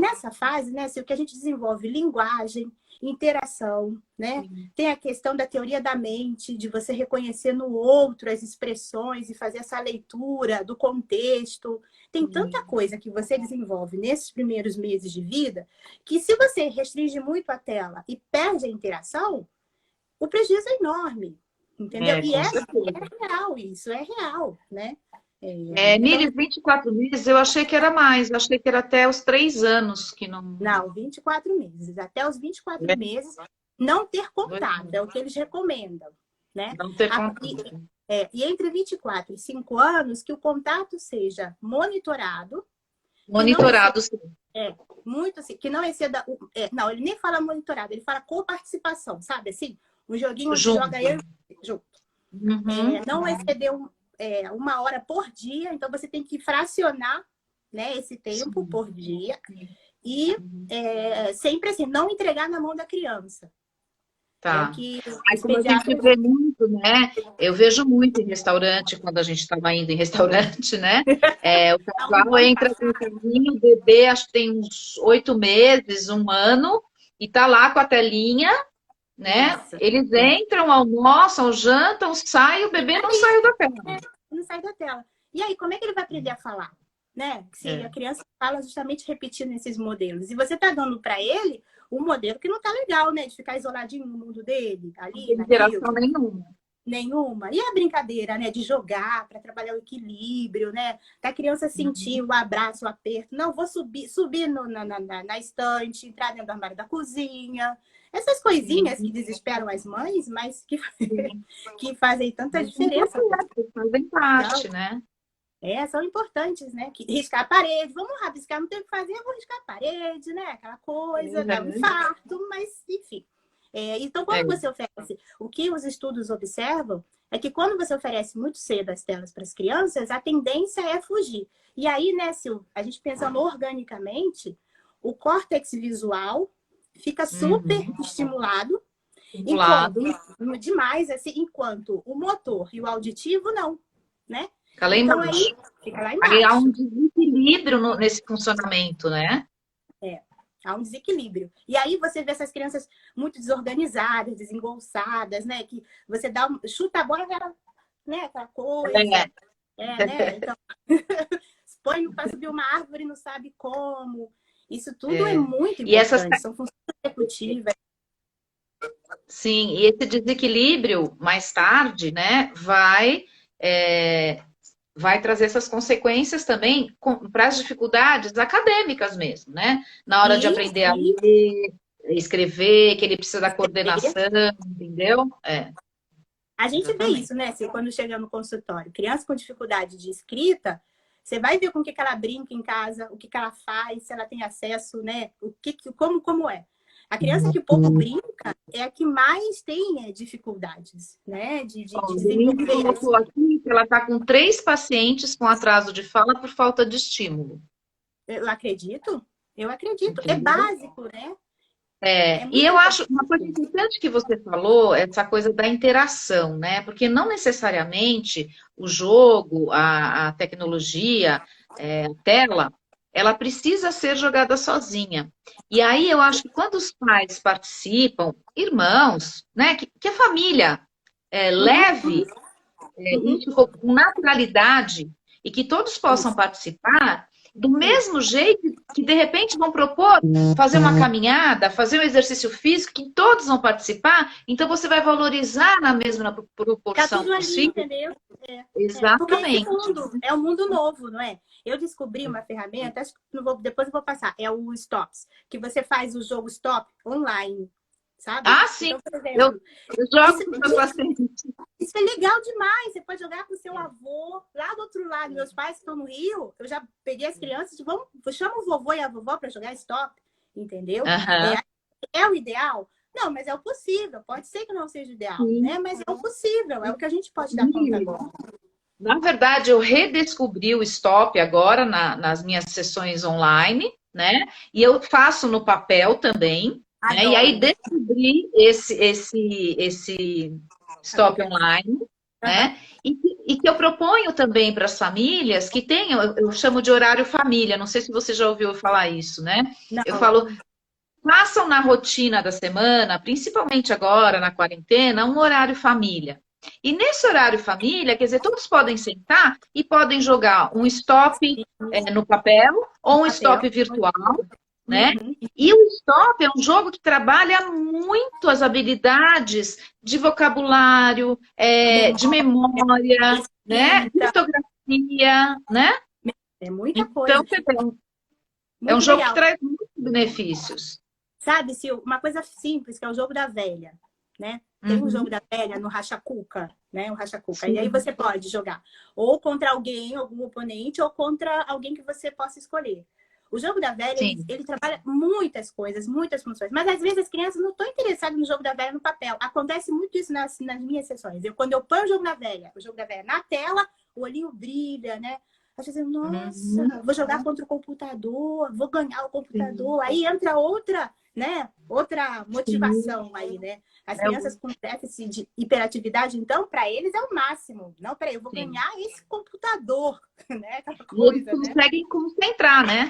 Speaker 2: Nessa fase, né, o que a gente desenvolve linguagem, interação, né? Tem a questão da teoria da mente, de você reconhecer no outro as expressões e fazer essa leitura do contexto. Tem tanta coisa que você desenvolve nesses primeiros meses de vida que se você restringe muito a tela e perde a interação, o prejuízo é enorme, entendeu? E é real isso, é real, né?
Speaker 3: Mires, 24 meses, eu achei que era mais, eu achei que era até os 3 anos que não...
Speaker 2: Não, 24 meses. Até os 24 meses, não ter contato, é o que eles recomendam, né?
Speaker 3: Não ter contato.
Speaker 2: E entre 24 e 5 anos, que o contato seja monitorado.
Speaker 3: Monitorado, sim.
Speaker 2: Muito assim, que não exceda... não, ele nem fala monitorado, ele fala coparticipação, sabe? Assim, um joguinho que joga eu junto. Não exceder 1 hora por dia, então você tem que fracionar, né, esse tempo por dia. E sempre assim, não entregar na mão da criança.
Speaker 3: Tá. Mas como a gente vê muito, né? Eu vejo muito em restaurante, quando a gente estava indo em restaurante, né? O casal entra com o carrinho, o bebê, acho que tem uns 8 meses, 1 ano, e tá lá com a telinha, né? Nossa. Eles entram, almoçam, jantam, saem, o bebê não saiu da tela.
Speaker 2: Não sai da tela. E aí, como é que ele vai aprender a falar? Né? Se a criança fala justamente repetindo esses modelos. E você tá dando para ele um modelo que não tá legal, né? De ficar isoladinho no mundo dele, ali.
Speaker 3: Não tem interação
Speaker 2: nenhuma. E a brincadeira, né? De jogar para trabalhar o equilíbrio, né? Da criança sentir o abraço, o aperto. Não, vou subir na estante, entrar dentro do armário da cozinha. Essas coisinhas que desesperam as mães, mas que fazem tanta diferença.
Speaker 3: Fazem parte, né?
Speaker 2: São importantes, né? Riscar a parede, vamos rabiscar, não tem o que fazer, eu vou riscar a parede, né? Aquela coisa, dá um infarto, mas enfim. Então, quando você oferece, o que os estudos observam é que quando você oferece muito cedo as telas para as crianças, a tendência é fugir. E aí, né, Sil, a gente pensando organicamente, o córtex visual fica super estimulado. Demais, assim, enquanto o motor e o auditivo não, né?
Speaker 3: Fica lá embaixo.
Speaker 2: Aí, fica lá embaixo.
Speaker 3: Aí há um desequilíbrio nesse funcionamento, né?
Speaker 2: Há um desequilíbrio. E aí você vê essas crianças muito desorganizadas, desengolçadas, né? Que você chuta a bola, né? Aquela coisa. Né? Então, põe para subir uma árvore e não sabe como. Isso tudo é muito importante. São funções executivas.
Speaker 3: Sim, e esse desequilíbrio, mais tarde, né, vai trazer essas consequências também para as dificuldades acadêmicas mesmo, né? Na hora de aprender a ler, escrever, que ele precisa da coordenação, entendeu?
Speaker 2: A gente vê isso, né? Quando chega no consultório, criança com dificuldade de escrita, você vai ver com o que ela brinca em casa, o que ela faz, se ela tem acesso, né? Como é. A criança que pouco brinca é a que mais tem dificuldades, né? De desenvolver.
Speaker 3: Colocou aqui que ela está com 3 pacientes com atraso de fala por falta de estímulo.
Speaker 2: Eu acredito. É básico, né?
Speaker 3: E eu acho, uma coisa importante que você falou, essa coisa da interação, né? Porque não necessariamente o jogo, a tecnologia, a tela, ela precisa ser jogada sozinha. E aí eu acho que quando os pais participam, irmãos, né? Que a família leve isso com naturalidade e que todos possam participar, do mesmo jeito que, de repente, vão propor fazer uma caminhada, fazer um exercício físico, que todos vão participar, então você vai valorizar na mesma proporção
Speaker 2: tá tudo
Speaker 3: possível.
Speaker 2: Ali, entendeu?
Speaker 3: Exatamente.
Speaker 2: É um mundo novo, não é? Eu descobri uma ferramenta, acho que depois eu vou passar, é o Stops, que você faz o jogo Stop online, sabe?
Speaker 3: Sim.
Speaker 2: Então, por exemplo,
Speaker 3: eu jogo com meus pacientes.
Speaker 2: Isso é legal demais. Você pode jogar com o seu avô lá do outro lado. Meus pais estão no Rio, eu já peguei as crianças e chama o vovô e a vovó para jogar Stop, entendeu? É o ideal? Não, mas é o possível. Pode ser que não seja o ideal, né? Mas é o possível, é o que a gente pode dar conta agora.
Speaker 3: Na verdade, eu redescobri o stop agora nas minhas sessões online, né? E eu faço no papel também, né? E aí
Speaker 2: Adoro.
Speaker 3: descobri esse stop online, né? E que eu proponho também para as famílias que tenham, eu chamo de horário família, não sei se você já ouviu falar isso, né? Eu
Speaker 2: Não.
Speaker 3: falo, façam na rotina da semana, principalmente agora na quarentena, um horário família. E nesse horário família, quer dizer, todos podem sentar e podem jogar um stop no papel ou um stop
Speaker 2: Papel.
Speaker 3: virtual, né?
Speaker 2: Uhum.
Speaker 3: E o stop é um jogo que trabalha muito as habilidades de vocabulário, de memória, né? De
Speaker 2: Escrita.
Speaker 3: ortografia, né?
Speaker 2: É muita
Speaker 3: Então,
Speaker 2: coisa.
Speaker 3: quer dizer, é um
Speaker 2: Muito
Speaker 3: jogo que
Speaker 2: legal.
Speaker 3: traz muitos benefícios.
Speaker 2: Sabe, se uma coisa simples, que é o jogo da velha, né? Tem um jogo
Speaker 3: Uhum.
Speaker 2: da velha no racha-cuca, né? O racha-cuca. E aí
Speaker 3: Sim.
Speaker 2: você pode jogar ou contra alguém, algum oponente, ou contra alguém que você possa escolher. O jogo da velha,
Speaker 3: Sim.
Speaker 2: ele trabalha muitas coisas, muitas funções. Mas às vezes as crianças não estão interessadas no jogo da velha no papel. Acontece muito isso nas minhas sessões. Quando eu ponho o jogo da velha na tela, o olhinho brilha, né? Às vezes, nossa,
Speaker 3: Uhum.
Speaker 2: vou jogar contra o computador, vou ganhar o
Speaker 3: Sim.
Speaker 2: computador. Aí entra outra, né? Outra
Speaker 3: Sim.
Speaker 2: motivação aí, né? As
Speaker 3: É
Speaker 2: crianças com déficit de hiperatividade, então, para eles é o máximo. Não, peraí, eu vou
Speaker 3: Sim.
Speaker 2: ganhar esse computador, né? Aquela
Speaker 3: E eles
Speaker 2: coisa, né?
Speaker 3: conseguem concentrar, né?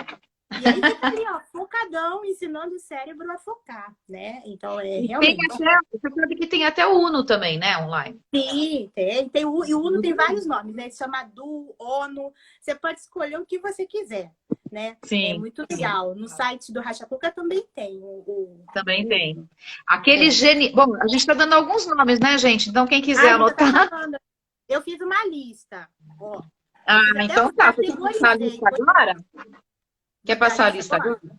Speaker 2: E aí fica ali, ó, focadão, ensinando o cérebro a focar, né? Então,
Speaker 3: E tem
Speaker 2: realmente.
Speaker 3: até, você sabe que tem até o Uno também, né, online.
Speaker 2: Sim, tem. E o Uno tem
Speaker 3: Uhum.
Speaker 2: vários nomes, né? Se chama Du, Ono. Você pode escolher o que você quiser, né? É
Speaker 3: Sim,
Speaker 2: muito legal. No site do Rachacuca também tem
Speaker 3: também
Speaker 2: o
Speaker 3: tem.
Speaker 2: Uno.
Speaker 3: Aquele
Speaker 2: É.
Speaker 3: gene... Bom, a gente está dando alguns nomes, né, gente? Então, quem quiser
Speaker 2: Ai, você tá
Speaker 3: anotar.
Speaker 2: falando. Eu fiz uma lista. Ó,
Speaker 3: Ah,
Speaker 2: eu fiz até
Speaker 3: então tá. Você quer passar a
Speaker 2: categorizei.
Speaker 3: lista agora? Quer
Speaker 2: Botar a
Speaker 3: passar a
Speaker 2: lista
Speaker 3: lista
Speaker 2: agora?
Speaker 3: agora?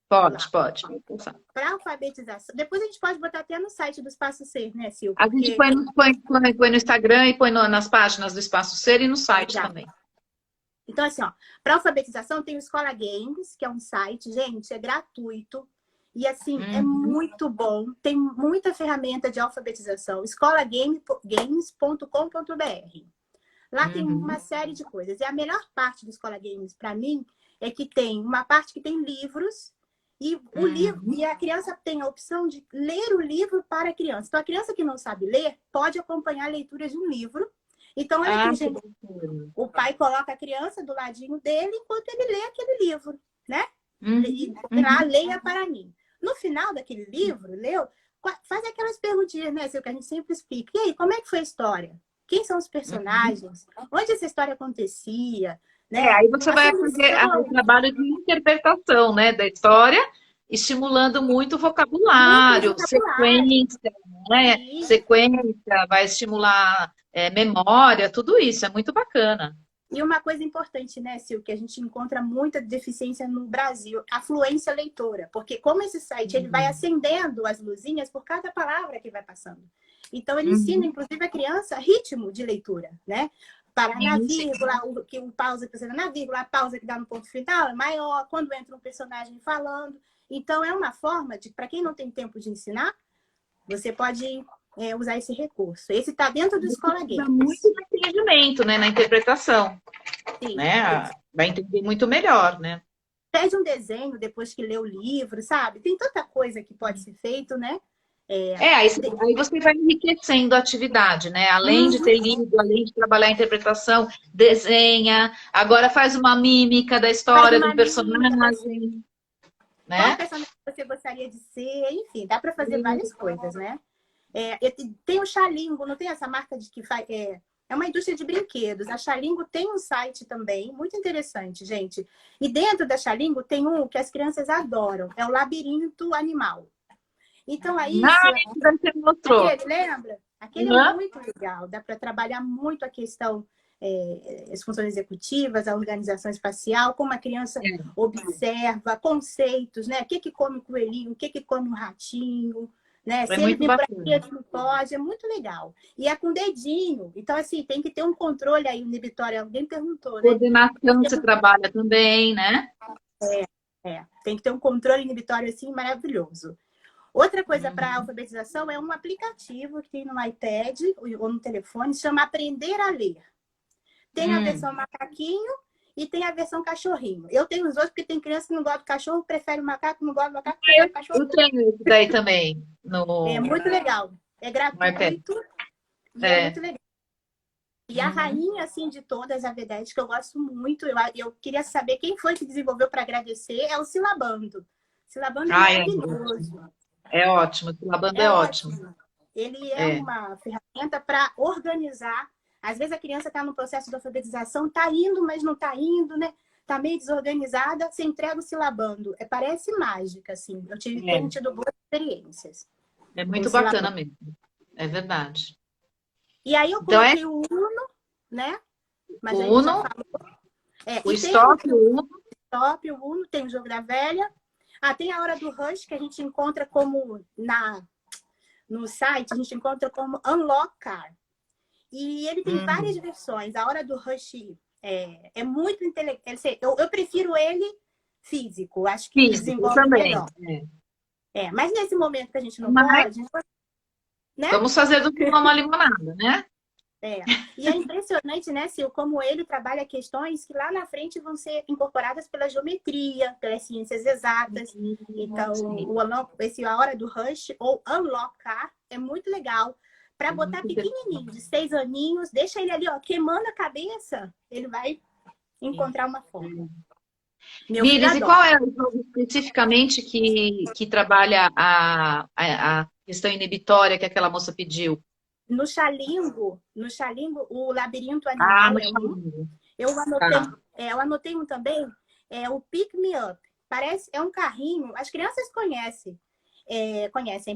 Speaker 2: Vamos
Speaker 3: Pode,
Speaker 2: lá.
Speaker 3: pode. Vou passar.
Speaker 2: Para alfabetização. Depois a gente pode botar até no site do Espaço Ser, né, Sil?
Speaker 3: A gente
Speaker 2: Porque
Speaker 3: põe no Instagram e põe nas páginas do Espaço Ser e no site
Speaker 2: legal.
Speaker 3: também.
Speaker 2: Então, assim, ó, para alfabetização tem o Escola Games, que é um site, gente, é gratuito. E, assim, é muito bom. Tem muita ferramenta de alfabetização. escolagames.com.br. Lá tem uma série de coisas. E a melhor parte do Escola Games, para mim, é que tem uma parte que tem livros. E o livro, e a criança tem a opção de ler o livro para a criança. Então, a criança que não sabe ler pode acompanhar a leitura de um livro. Então, olha aqui, gente. O pai coloca a criança do ladinho dele enquanto ele lê aquele livro, né? E lá, leia para mim. No final daquele livro, leu, faz aquelas perguntinhas, né? Que a gente sempre explica. E aí, como é que foi a história? Quem são os personagens? Onde essa história acontecia? Né?
Speaker 3: Aí você vai fazer o trabalho de interpretação, né, da história, estimulando muito o vocabulário, sequência, né? Sequência, vai estimular memória, tudo isso, é muito bacana.
Speaker 2: E uma coisa importante, né, Sil, que a gente encontra muita deficiência no Brasil, a fluência leitora. Porque como esse site ele vai acendendo as luzinhas por cada palavra que vai passando. Então, ele ensina, inclusive, a criança ritmo de leitura, né? Parar na vírgula, o pausa que você dá na vírgula, a pausa que dá no ponto final é maior, quando entra um personagem falando. Então, é uma forma de, para quem não tem tempo de ensinar, você pode usar esse recurso. Esse está dentro do Escola Games.
Speaker 3: Muito entendimento, né, na interpretação.
Speaker 2: Sim.
Speaker 3: Né? Vai entender muito melhor, né?
Speaker 2: Pede um desenho depois que lê o livro, sabe? Tem tanta coisa que pode ser feito, né?
Speaker 3: Aí você vai enriquecendo a atividade, né? Além de ter lido, além de trabalhar a interpretação, desenha, agora faz uma mímica da história do personagem. Né?
Speaker 2: Qual personagem você gostaria de ser? Enfim, dá para fazer várias coisas, né? Tem o Xalingo, não tem essa marca de que faz... É uma indústria de brinquedos. A Xalingo tem um site também, muito interessante, gente. E dentro da Xalingo tem um que as crianças adoram, é o Labirinto Animal. Então, aí...
Speaker 3: você mostrou.
Speaker 2: Aquele, lembra? Aquele é muito legal. Dá para trabalhar muito a questão, as funções executivas, a organização espacial, como a criança observa, conceitos, né? O que come o coelhinho, o que come o ratinho, né? Se ele vir por aqui, ele não pode. É muito legal. E é com dedinho. Então, assim, tem que ter um controle aí inibitório. Alguém perguntou, né?
Speaker 3: Coordenação você trabalha também, né?
Speaker 2: Tem que ter um controle inibitório, assim, maravilhoso. Outra coisa para alfabetização é um aplicativo que tem no iPad ou no telefone, se chama Aprender a Ler. Tem a versão macaquinho e tem a versão cachorrinho. Eu tenho os dois porque tem criança que não gosta do cachorro, prefere o macaco, não gosta do macaco, prefere o cachorro.
Speaker 3: Eu tenho isso daí também.
Speaker 2: É muito legal. É gratuito e é muito legal. E a rainha, assim, de todas, a Vedete, que eu gosto muito, eu queria saber quem foi que desenvolveu para agradecer, é o Silabando. Silabando é maravilhoso.
Speaker 3: É ótimo, o Silabando é ótimo.
Speaker 2: Ele é uma ferramenta para organizar. Às vezes a criança está no processo de alfabetização, está indo, mas não está indo, né? Está meio desorganizada, você entrega o Silabando. Parece mágica, assim. Eu tenho tido boas experiências.
Speaker 3: É muito bacana mesmo. É verdade.
Speaker 2: E aí eu coloquei o Uno, né? Mas
Speaker 3: o
Speaker 2: aí
Speaker 3: Uno,
Speaker 2: já falou.
Speaker 3: o Stop, o Uno.
Speaker 2: Stop, o Uno, tem o Jogo da Velha. Tem a Hora do Rush, que a gente encontra como no site, a gente encontra como Unlock Car. E ele tem várias versões. A Hora do Rush é muito inteligente. Eu prefiro ele físico. Acho que desenvolve
Speaker 3: também.
Speaker 2: melhor. Mas nesse momento que a gente não pode... Né?
Speaker 3: Vamos fazer do Uno uma limonada, né?
Speaker 2: E é impressionante, né, Sil, como ele trabalha questões que lá na frente vão ser incorporadas pela geometria, pelas ciências exatas. Então, a Hora do Rush ou Unlockar é muito legal para botar pequenininho, de 6 aninhos, deixa ele ali, ó, queimando a cabeça, ele vai encontrar uma forma.
Speaker 3: Miris, e qual é o jogo especificamente que trabalha a questão inibitória que aquela moça pediu?
Speaker 2: No Xalingo, o Labirinto Animal eu anotei um também, o Pick Me Up. É um carrinho, as crianças conhecem,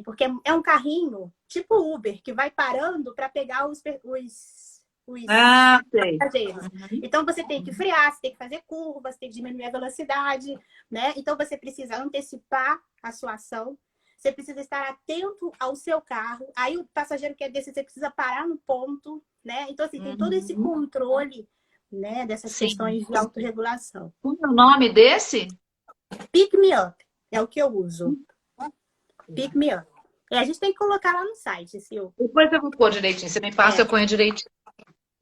Speaker 2: porque é um carrinho tipo Uber, que vai parando para pegar os passageiros. Então, você tem que frear, você tem que fazer curvas, tem que diminuir a velocidade, né? Então, você precisa antecipar a sua ação. Você precisa estar atento ao seu carro. Aí o passageiro quer descer, você precisa parar no ponto, né? Então, assim, tem todo esse controle, né, dessas questões de autorregulação.
Speaker 3: Qual é o nome desse?
Speaker 2: Pick Me Up é o que eu uso. Pick Me Up. A gente tem que colocar lá no site, Sil.
Speaker 3: Depois eu vou pôr direitinho. Você me passa, eu ponho direitinho.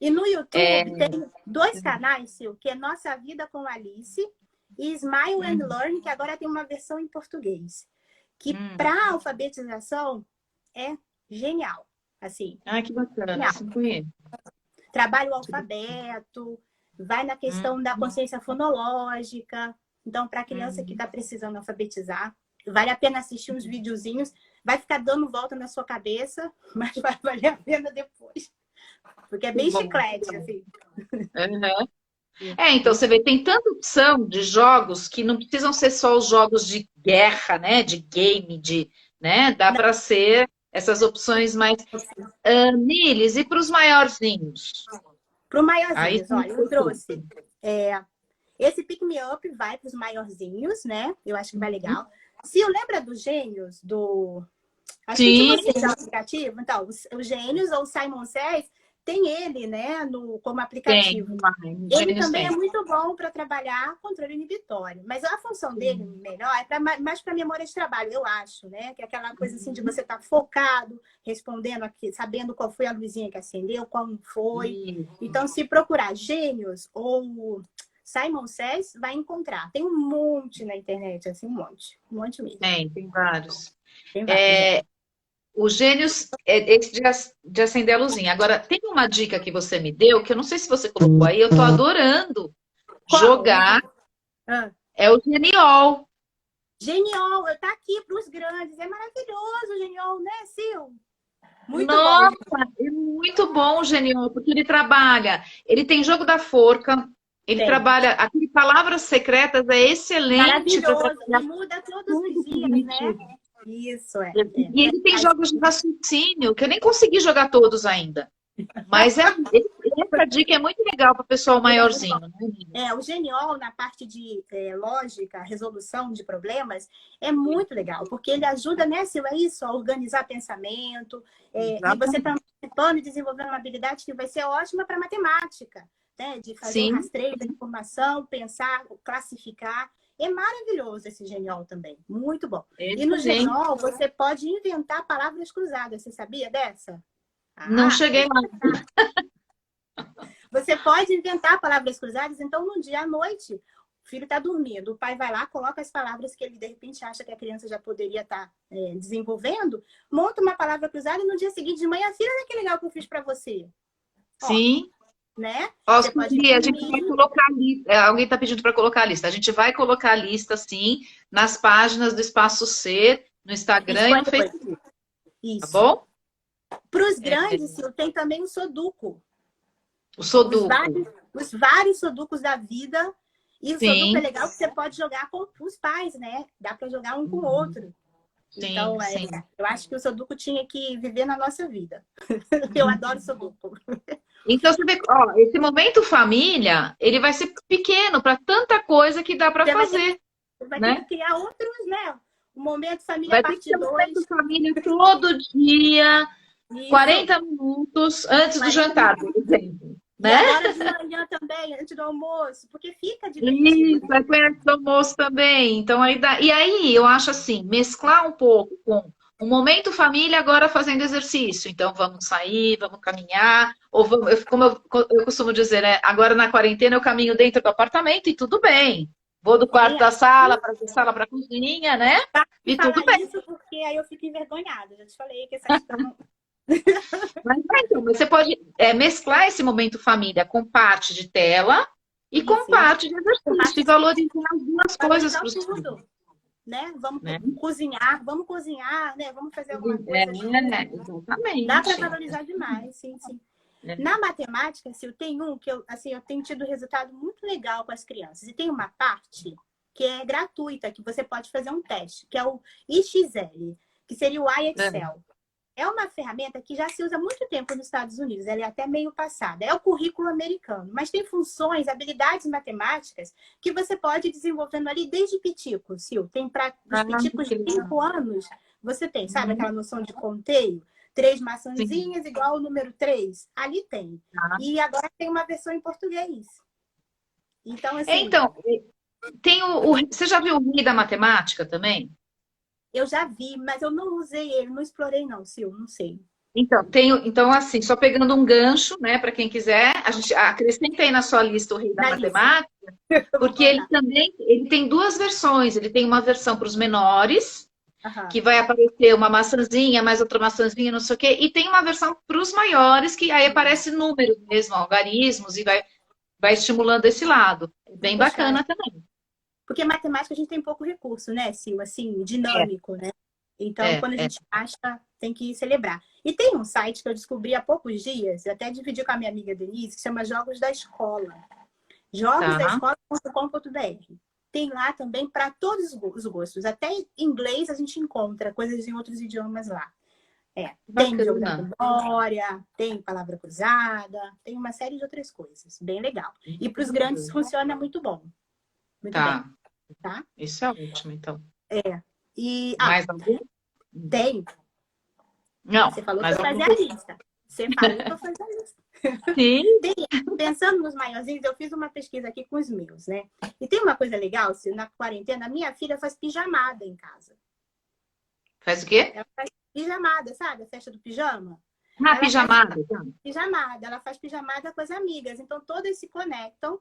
Speaker 2: E no YouTube tem 2 canais, Sil, que é Nossa Vida com Alice e Smile and Learn, que agora tem uma versão em português. Que para alfabetização é genial, assim.
Speaker 3: Que bacana, assim conheço.
Speaker 2: Trabalha o alfabeto, vai na questão da consciência fonológica. Então, para a criança que está precisando alfabetizar, vale a pena assistir uns videozinhos. Vai ficar dando volta na sua cabeça, mas vai valer a pena depois. Porque é bem chiclete, assim.
Speaker 3: Então você vê, tem tanta opção de jogos que não precisam ser só os jogos de guerra, né? De game, né? Dá para ser essas opções mais... Miles, e para os maiorzinhos?
Speaker 2: Para os maiorzinhos, olha, eu trouxe... Esse Pick Me Up vai para os maiorzinhos, né? Eu acho que vai legal. Se eu lembra dos Gênios, acho que você já aplicativo. Então, os Gênios ou o Simon Says, tem ele, né, como aplicativo. Ele também é muito bom para trabalhar controle inibitório. Mas a função dele melhor é mais para memória de trabalho, eu acho, né? Que é aquela coisa assim de você estar focado, respondendo aqui, sabendo qual foi a luzinha que acendeu, qual não foi. Então, se procurar Gênios ou Simon Says, vai encontrar. Tem um monte na internet, assim, um monte mesmo.
Speaker 3: Tem vários.
Speaker 2: Tem vários.
Speaker 3: O Gênios é esse de acender a luzinha. Agora, tem uma dica que você me deu, que eu não sei se você colocou aí, eu tô adorando jogar. É o Geniol.
Speaker 2: Geniol, tá aqui para os grandes. É maravilhoso o Geniol, né, Sil? Muito
Speaker 3: Nossa,
Speaker 2: bom.
Speaker 3: É muito bom o Geniol, porque ele tem jogo da forca, ele trabalha, aquele Palavras Secretas é excelente.
Speaker 2: Maravilhoso, e muda todos os dias, né? Isso,
Speaker 3: E ele tem jogos de raciocínio, que eu nem consegui jogar todos ainda. Mas essa dica é muito legal para o pessoal maiorzinho. Né?
Speaker 2: O Geniol, na parte de lógica, resolução de problemas, é muito legal, porque ele ajuda, né, Sil, a organizar pensamento, e você está participando e desenvolvendo uma habilidade que vai ser ótima para matemática, né? De fazer um rastreio da informação, pensar, classificar. É maravilhoso esse Geniol também, muito bom. E no Geniol você pode inventar palavras cruzadas, você sabia dessa?
Speaker 3: Não cheguei lá.
Speaker 2: Você pode inventar palavras cruzadas, então no dia à noite, o filho está dormindo, o pai vai lá, coloca as palavras que ele de repente acha que a criança já poderia estar desenvolvendo, monta uma palavra cruzada e no dia seguinte de manhã, filha, olha que legal que eu fiz para você.
Speaker 3: Sim.
Speaker 2: Ó, né?
Speaker 3: Ó,
Speaker 2: Você pode
Speaker 3: Sueli, a gente vai colocar a lista. Alguém está pedindo para colocar a lista. A gente vai colocar a lista, sim, nas páginas do Espaço Ser, no Instagram e no Facebook. Tá
Speaker 2: Isso.
Speaker 3: bom?
Speaker 2: Para os grandes, Sil, tem também o Sudoku.
Speaker 3: O Sudoku.
Speaker 2: Os vários Sudokus da vida. E o
Speaker 3: Sim.
Speaker 2: Sudoku é legal que você pode jogar com os pais, né? Dá para jogar um com o outro.
Speaker 3: Sim,
Speaker 2: Então,
Speaker 3: sim.
Speaker 2: eu acho que o Sudoku tinha que viver na nossa vida. Eu adoro Sudoku.
Speaker 3: Então, você vê, ó, esse momento família, ele vai ser pequeno para tanta coisa que dá para fazer.
Speaker 2: Vai
Speaker 3: né?
Speaker 2: ter que criar outros, né? O momento família
Speaker 3: Vai ter
Speaker 2: parte
Speaker 3: que ter
Speaker 2: 2.
Speaker 3: momento família todo dia,
Speaker 2: Isso.
Speaker 3: 40 minutos antes do jantar, por exemplo. Né?
Speaker 2: E agora de manhã também, antes do almoço, porque fica divertido.
Speaker 3: Isso, vai antes do almoço também. Então, aí dá... E aí, eu acho assim, mesclar um pouco com um momento família agora fazendo exercício. Então, vamos sair, vamos caminhar, ou vamos, como eu costumo dizer, né? Agora na quarentena eu caminho dentro do apartamento e tudo bem. Vou do quarto da sala para a sala para a cozinha, né? E tudo bem.
Speaker 2: Isso porque aí eu fico envergonhada. Já te falei que essa questão...
Speaker 3: Mas então, você pode mesclar esse momento família com parte de tela e com parte de exercício e valorizar as duas coisas para os filhos.
Speaker 2: Né? Vamos cozinhar, né? Vamos fazer alguma coisa.
Speaker 3: Exatamente.
Speaker 2: Dá para valorizar demais, sim. Na matemática, Sil, tem um que eu tenho tido resultado muito legal com as crianças. E tem uma parte que é gratuita, que você pode fazer um teste, que é o IXL, que seria o iExcel. É uma ferramenta que já se usa há muito tempo nos Estados Unidos, ela é até meio passada. É o currículo americano, mas tem funções, habilidades matemáticas que você pode ir desenvolvendo ali desde pitico, Sil. Tem para os piticos de 5 anos, você tem, sabe aquela noção de conteio? 3 maçãzinhas igual o número 3. Ali tem. E agora tem uma versão em português. Então, assim...
Speaker 3: Então, tem você já viu o Rei da Matemática também?
Speaker 2: Eu já vi, mas eu não usei ele, não explorei não, Sil, não sei.
Speaker 3: Então, assim, só pegando um gancho, né, para quem quiser, a gente acrescenta aí na sua lista o Rei da Matemática, porque ele tem 2 versões. Ele tem uma versão para os menores, que vai aparecer uma maçãzinha, mais outra maçãzinha, não sei o quê, e tem uma versão para os maiores, que aí aparece números mesmo, algarismos, e vai estimulando esse lado. Bem bacana também.
Speaker 2: Porque matemática a gente tem pouco recurso, né, Sil? Assim, dinâmico, né? Então, quando a gente acha, tem que celebrar. E tem um site que eu descobri há poucos dias, até dividi com a minha amiga Denise, que chama Jogos da Escola. Jogosdaescola.com.br. Tem lá também para todos os gostos. Até em inglês a gente encontra coisas em outros idiomas lá. Tem jogo da memória, tem palavra cruzada, tem uma série de outras coisas. Bem legal. E para os grandes funciona muito bom. Muito bem. Tá?
Speaker 3: Isso é ótimo, então.
Speaker 2: E,
Speaker 3: mais algum?
Speaker 2: Tem.
Speaker 3: Não.
Speaker 2: Você falou para fazer a lista. Você falou para fazer a lista.
Speaker 3: Sim.
Speaker 2: Pensando nos maiorzinhos, eu fiz uma pesquisa aqui com os meus, né? E tem uma coisa legal, se na quarentena, minha filha faz pijamada em casa.
Speaker 3: Faz o quê?
Speaker 2: Ela faz pijamada, sabe? A festa do pijama.
Speaker 3: Pijamada.
Speaker 2: Pijamada. Ela faz pijamada com as amigas. Então, todas se conectam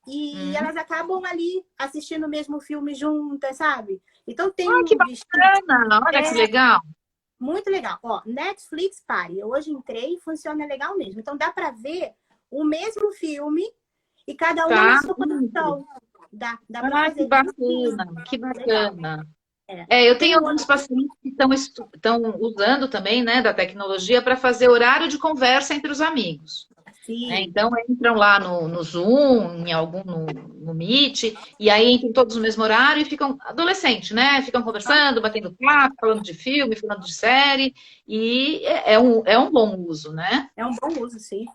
Speaker 2: e elas acabam ali assistindo o mesmo filme juntas, sabe? Então, tem
Speaker 3: que bacana! Olha que legal!
Speaker 2: Muito legal. Ó, Netflix Party. Eu hoje entrei e funciona legal mesmo. Então, dá para ver o mesmo filme e cada um na sua conexão. Dá para fazer.
Speaker 3: Que bacana! Eu tenho alguns pacientes que estão usando também, né, da tecnologia para fazer horário de conversa entre os amigos. Então, entram lá no Zoom, no Meet, e aí entram todos no mesmo horário e ficam adolescentes, né? Ficam conversando, batendo papo, falando de filme, falando de série, e é um bom uso, né?
Speaker 2: É um bom uso, sim.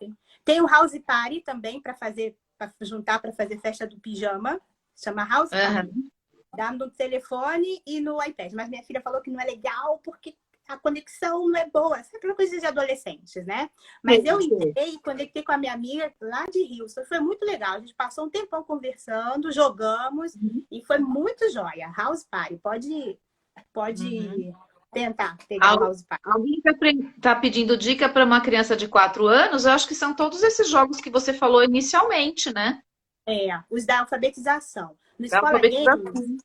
Speaker 2: Tem o House Party também para juntar para fazer festa do pijama, chama House Party. Dá no telefone e no iPad. Mas minha filha falou que não é legal porque a conexão não é boa. Essa é aquela coisa de adolescentes, né? Mas eu entrei e conectei com a minha amiga lá de Houston. Foi muito legal. A gente passou um tempão conversando, jogamos e foi muito joia. House Party. Pode tentar pegar lá os pais.
Speaker 3: Alguém está pedindo dica para uma criança de 4 anos? Eu acho que são todos esses jogos que você falou inicialmente, né?
Speaker 2: Os da alfabetização. No
Speaker 3: Da
Speaker 2: Escola
Speaker 3: alfabetização.
Speaker 2: Games,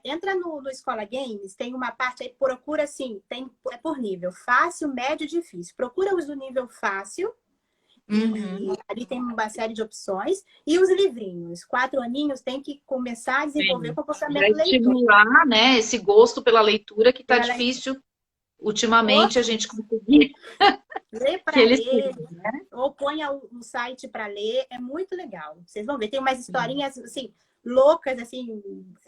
Speaker 2: entra no Escola Games, tem uma parte aí, procura assim, é por nível, fácil, médio e difícil. Procura os do nível fácil, e ali tem uma série de opções. E os livrinhos, 4 aninhos tem que começar a desenvolver comportamento leitor.
Speaker 3: Estimular, né, esse gosto pela leitura que está difícil ultimamente a gente conseguir.
Speaker 2: Ler para ler, ou ponha o site para ler, é muito legal. Vocês vão ver, tem umas historinhas assim, loucas, assim,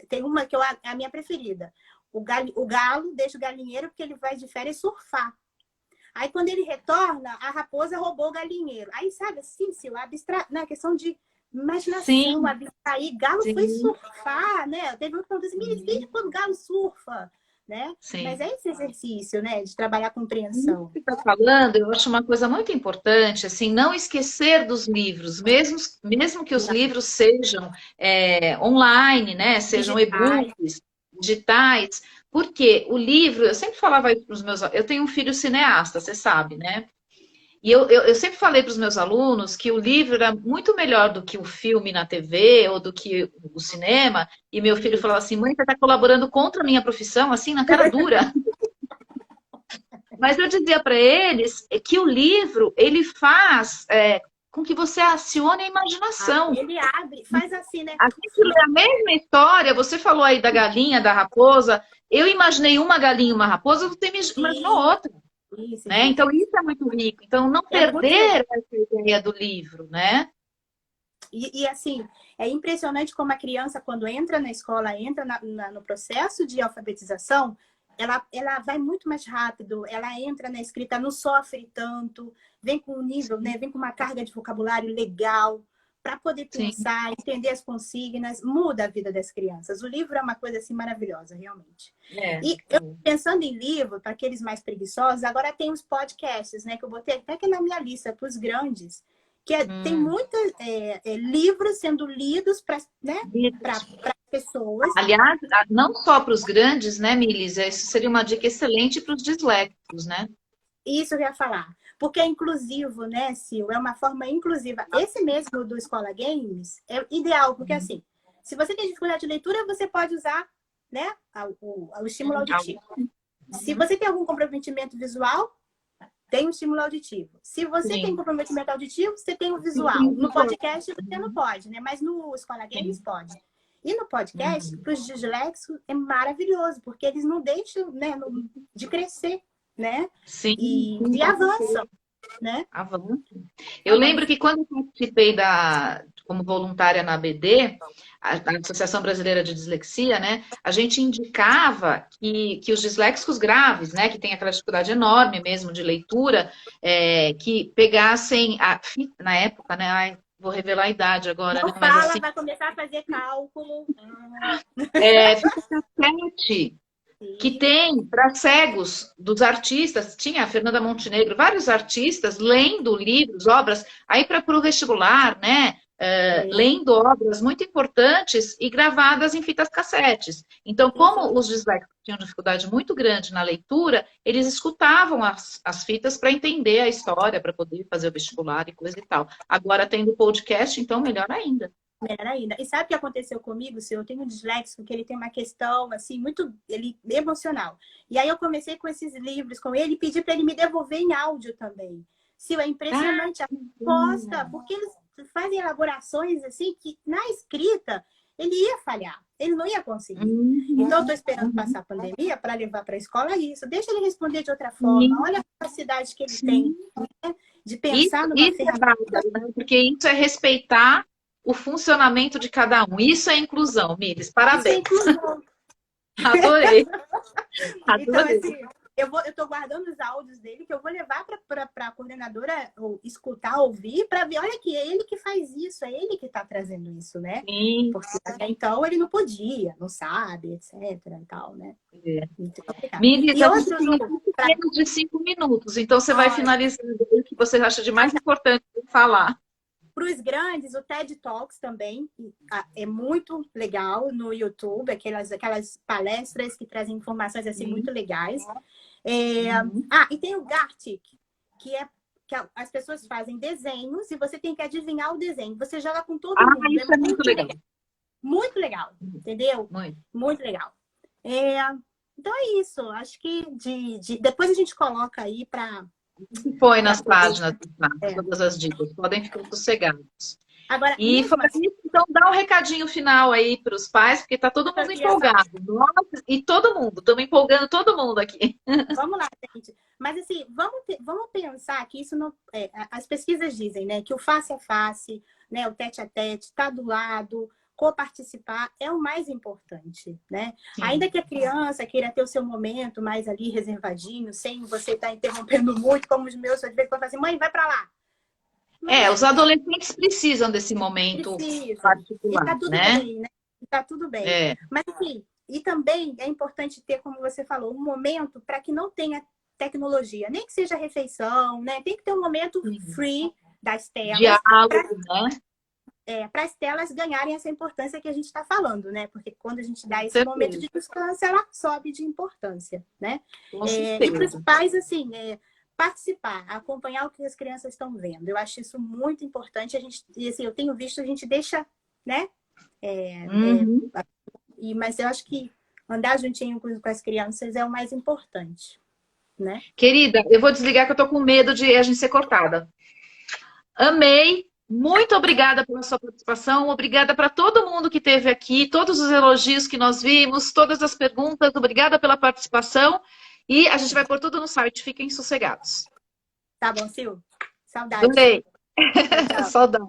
Speaker 2: tem uma que é a minha preferida. O galo deixa o galinheiro porque ele vai de férias surfar. Aí, quando ele retorna, a raposa roubou o galinheiro. Aí, sabe, assim, na questão de imaginação, abstrair. Galo foi surfar, né? Teve uma pergunta assim, desde quando o galo surfa? Né? Mas é esse exercício, né? De trabalhar a compreensão.
Speaker 3: Você está falando, eu acho uma coisa muito importante, assim, não esquecer dos livros, mesmo que os livros sejam online, né? Sejam e-books, digitais. Porque o livro, eu sempre falava isso para os meus... Eu tenho um filho cineasta, você sabe, né? E eu sempre falei para os meus alunos que o livro era muito melhor do que o filme na TV ou do que o cinema. E meu filho falava assim, mãe, você está colaborando contra a minha profissão, assim, na cara dura. Mas eu dizia para eles que o livro, ele faz com que você acione a imaginação.
Speaker 2: Ele abre, faz assim, né?
Speaker 3: A gente lê a mesma história, você falou aí da galinha, da raposa. Eu imaginei uma galinha e uma raposa, você imaginou outra.
Speaker 2: Isso,
Speaker 3: né? Então, isso é muito rico. Então, não perder essa ideia do livro, né?
Speaker 2: E assim, é impressionante como a criança, quando entra na escola, entra no processo de alfabetização, ela vai muito mais rápido, ela entra na escrita, não sofre tanto, vem com um nível, né? Vem com uma carga de vocabulário legal, para poder pensar, entender as consignas, muda a vida das crianças. O livro é uma coisa assim maravilhosa, realmente. E eu, pensando em livro, para aqueles mais preguiçosos, agora tem os podcasts, né? Que eu botei até aqui na minha lista, para os grandes, que tem muitos livros sendo lidos para, né, pessoas.
Speaker 3: Aliás, não só para os grandes, né, Milis? Isso seria uma dica excelente para os disléxicos, né?
Speaker 2: Isso eu ia falar. Porque é inclusivo, né, Sil? É uma forma inclusiva. Esse mesmo do Escola Games é ideal, porque assim, se você tem dificuldade de leitura, você pode usar, né, o estímulo auditivo. Se você tem algum comprometimento visual, tem um estímulo auditivo. Se você tem comprometimento auditivo, você tem o visual. No podcast você não pode, né? Mas no Escola Games pode. E no podcast, para os disléxicos, é maravilhoso, porque eles não deixam, né, de crescer, né? E avançam, né?
Speaker 3: Avançam. Eu lembro que quando eu participei como voluntária na ABD, a Associação Brasileira de Dislexia, né? A gente indicava que os disléxicos graves, né? Que tem aquela dificuldade enorme mesmo de leitura, que pegassem, na época, né? Ai, vou revelar a idade agora,
Speaker 2: não
Speaker 3: né?
Speaker 2: Mas
Speaker 3: fala, assim,
Speaker 2: vai começar a fazer cálculo.
Speaker 3: Fita cassete, que tem para cegos dos artistas, tinha a Fernanda Montenegro, vários artistas lendo livros, obras, aí para o vestibular, né? Lendo obras muito importantes e gravadas em fitas cassetes. Então, como os disléxicos tinham dificuldade muito grande na leitura, eles escutavam as fitas para entender a história, para poder fazer o vestibular e coisa e tal. Agora, tendo podcast, então, melhor ainda.
Speaker 2: Melhor ainda. E sabe o que aconteceu comigo, Sil? Eu tenho um disléxico que ele tem uma questão, assim, muito emocional. E aí eu comecei com esses livros com ele e pedi para ele me devolver em áudio também. Sil, é impressionante a resposta, porque eles fazem elaborações assim que na escrita ele ia falhar, ele não ia conseguir. Então eu estou esperando passar a pandemia para levar para a escola isso. Deixa ele responder de outra forma. Olha a capacidade que ele tem, né, de pensar numa ferramenta.
Speaker 3: Porque isso é respeitar o funcionamento de cada um. Isso é inclusão, Milis. Parabéns.
Speaker 2: Isso é inclusão.
Speaker 3: Adorei.
Speaker 2: Então, assim, eu estou guardando os áudios dele, que eu vou levar para a coordenadora escutar, ouvir, para ver, olha que é ele que faz isso, é ele que está trazendo isso, né?
Speaker 3: Sim.
Speaker 2: Porque até então ele não podia, não sabe, etc. e tal, né?
Speaker 3: Milis, a gente tem menos de 5 minutos, então você vai finalizando o que você acha de mais importante falar.
Speaker 2: Para os grandes, o TED Talks também é muito legal no YouTube, aquelas palestras que trazem informações assim muito legais. E tem o Gartic, que as pessoas fazem desenhos e você tem que adivinhar o desenho. Você joga com todo mundo.
Speaker 3: Isso é muito legal.
Speaker 2: Muito legal, entendeu? Muito legal. Então é isso. Acho que depois a gente coloca aí para...
Speaker 3: Põe nas páginas, todas as dicas. Podem ficar sossegados.
Speaker 2: Agora,
Speaker 3: e fora isso, então dá um recadinho final aí para os pais, porque tá todo mundo empolgado. Nós e todo mundo. Estamos empolgando todo mundo aqui.
Speaker 2: Vamos lá, gente. Mas assim, vamos pensar que isso não... as pesquisas dizem, né, que o face a face, né, o tete a tete, estar do lado, coparticipar é o mais importante, né? Sim. Ainda que a criança queira ter o seu momento mais ali reservadinho, sem você estar interrompendo muito, como os meus, às vezes, falam assim, mãe, vai para lá.
Speaker 3: Os adolescentes precisam desse momento particular,
Speaker 2: e tá tudo bem, né? E tá tudo bem. Mas, assim, e também é importante ter, como você falou, um momento para que não tenha tecnologia, nem que seja refeição, né? Tem que ter um momento free das telas.
Speaker 3: Diálogo, né?
Speaker 2: Para as telas ganharem essa importância que a gente está falando, né? Porque quando a gente dá esse momento de descanso, ela sobe de importância, né? E para os pais, assim, participar, acompanhar o que as crianças estão vendo. Eu acho isso muito importante. E assim, eu tenho visto, a gente deixa, né? Mas eu acho que andar juntinho com as crianças é o mais importante, né?
Speaker 3: Querida, eu vou desligar que eu tô com medo de a gente ser cortada. Amei. Muito obrigada pela sua participação, obrigada para todo mundo que esteve aqui, todos os elogios que nós vimos, todas as perguntas, obrigada pela participação e a gente vai pôr tudo no site, fiquem sossegados.
Speaker 2: Tá bom, Sil. Saudade.
Speaker 3: Adorei. Saudade.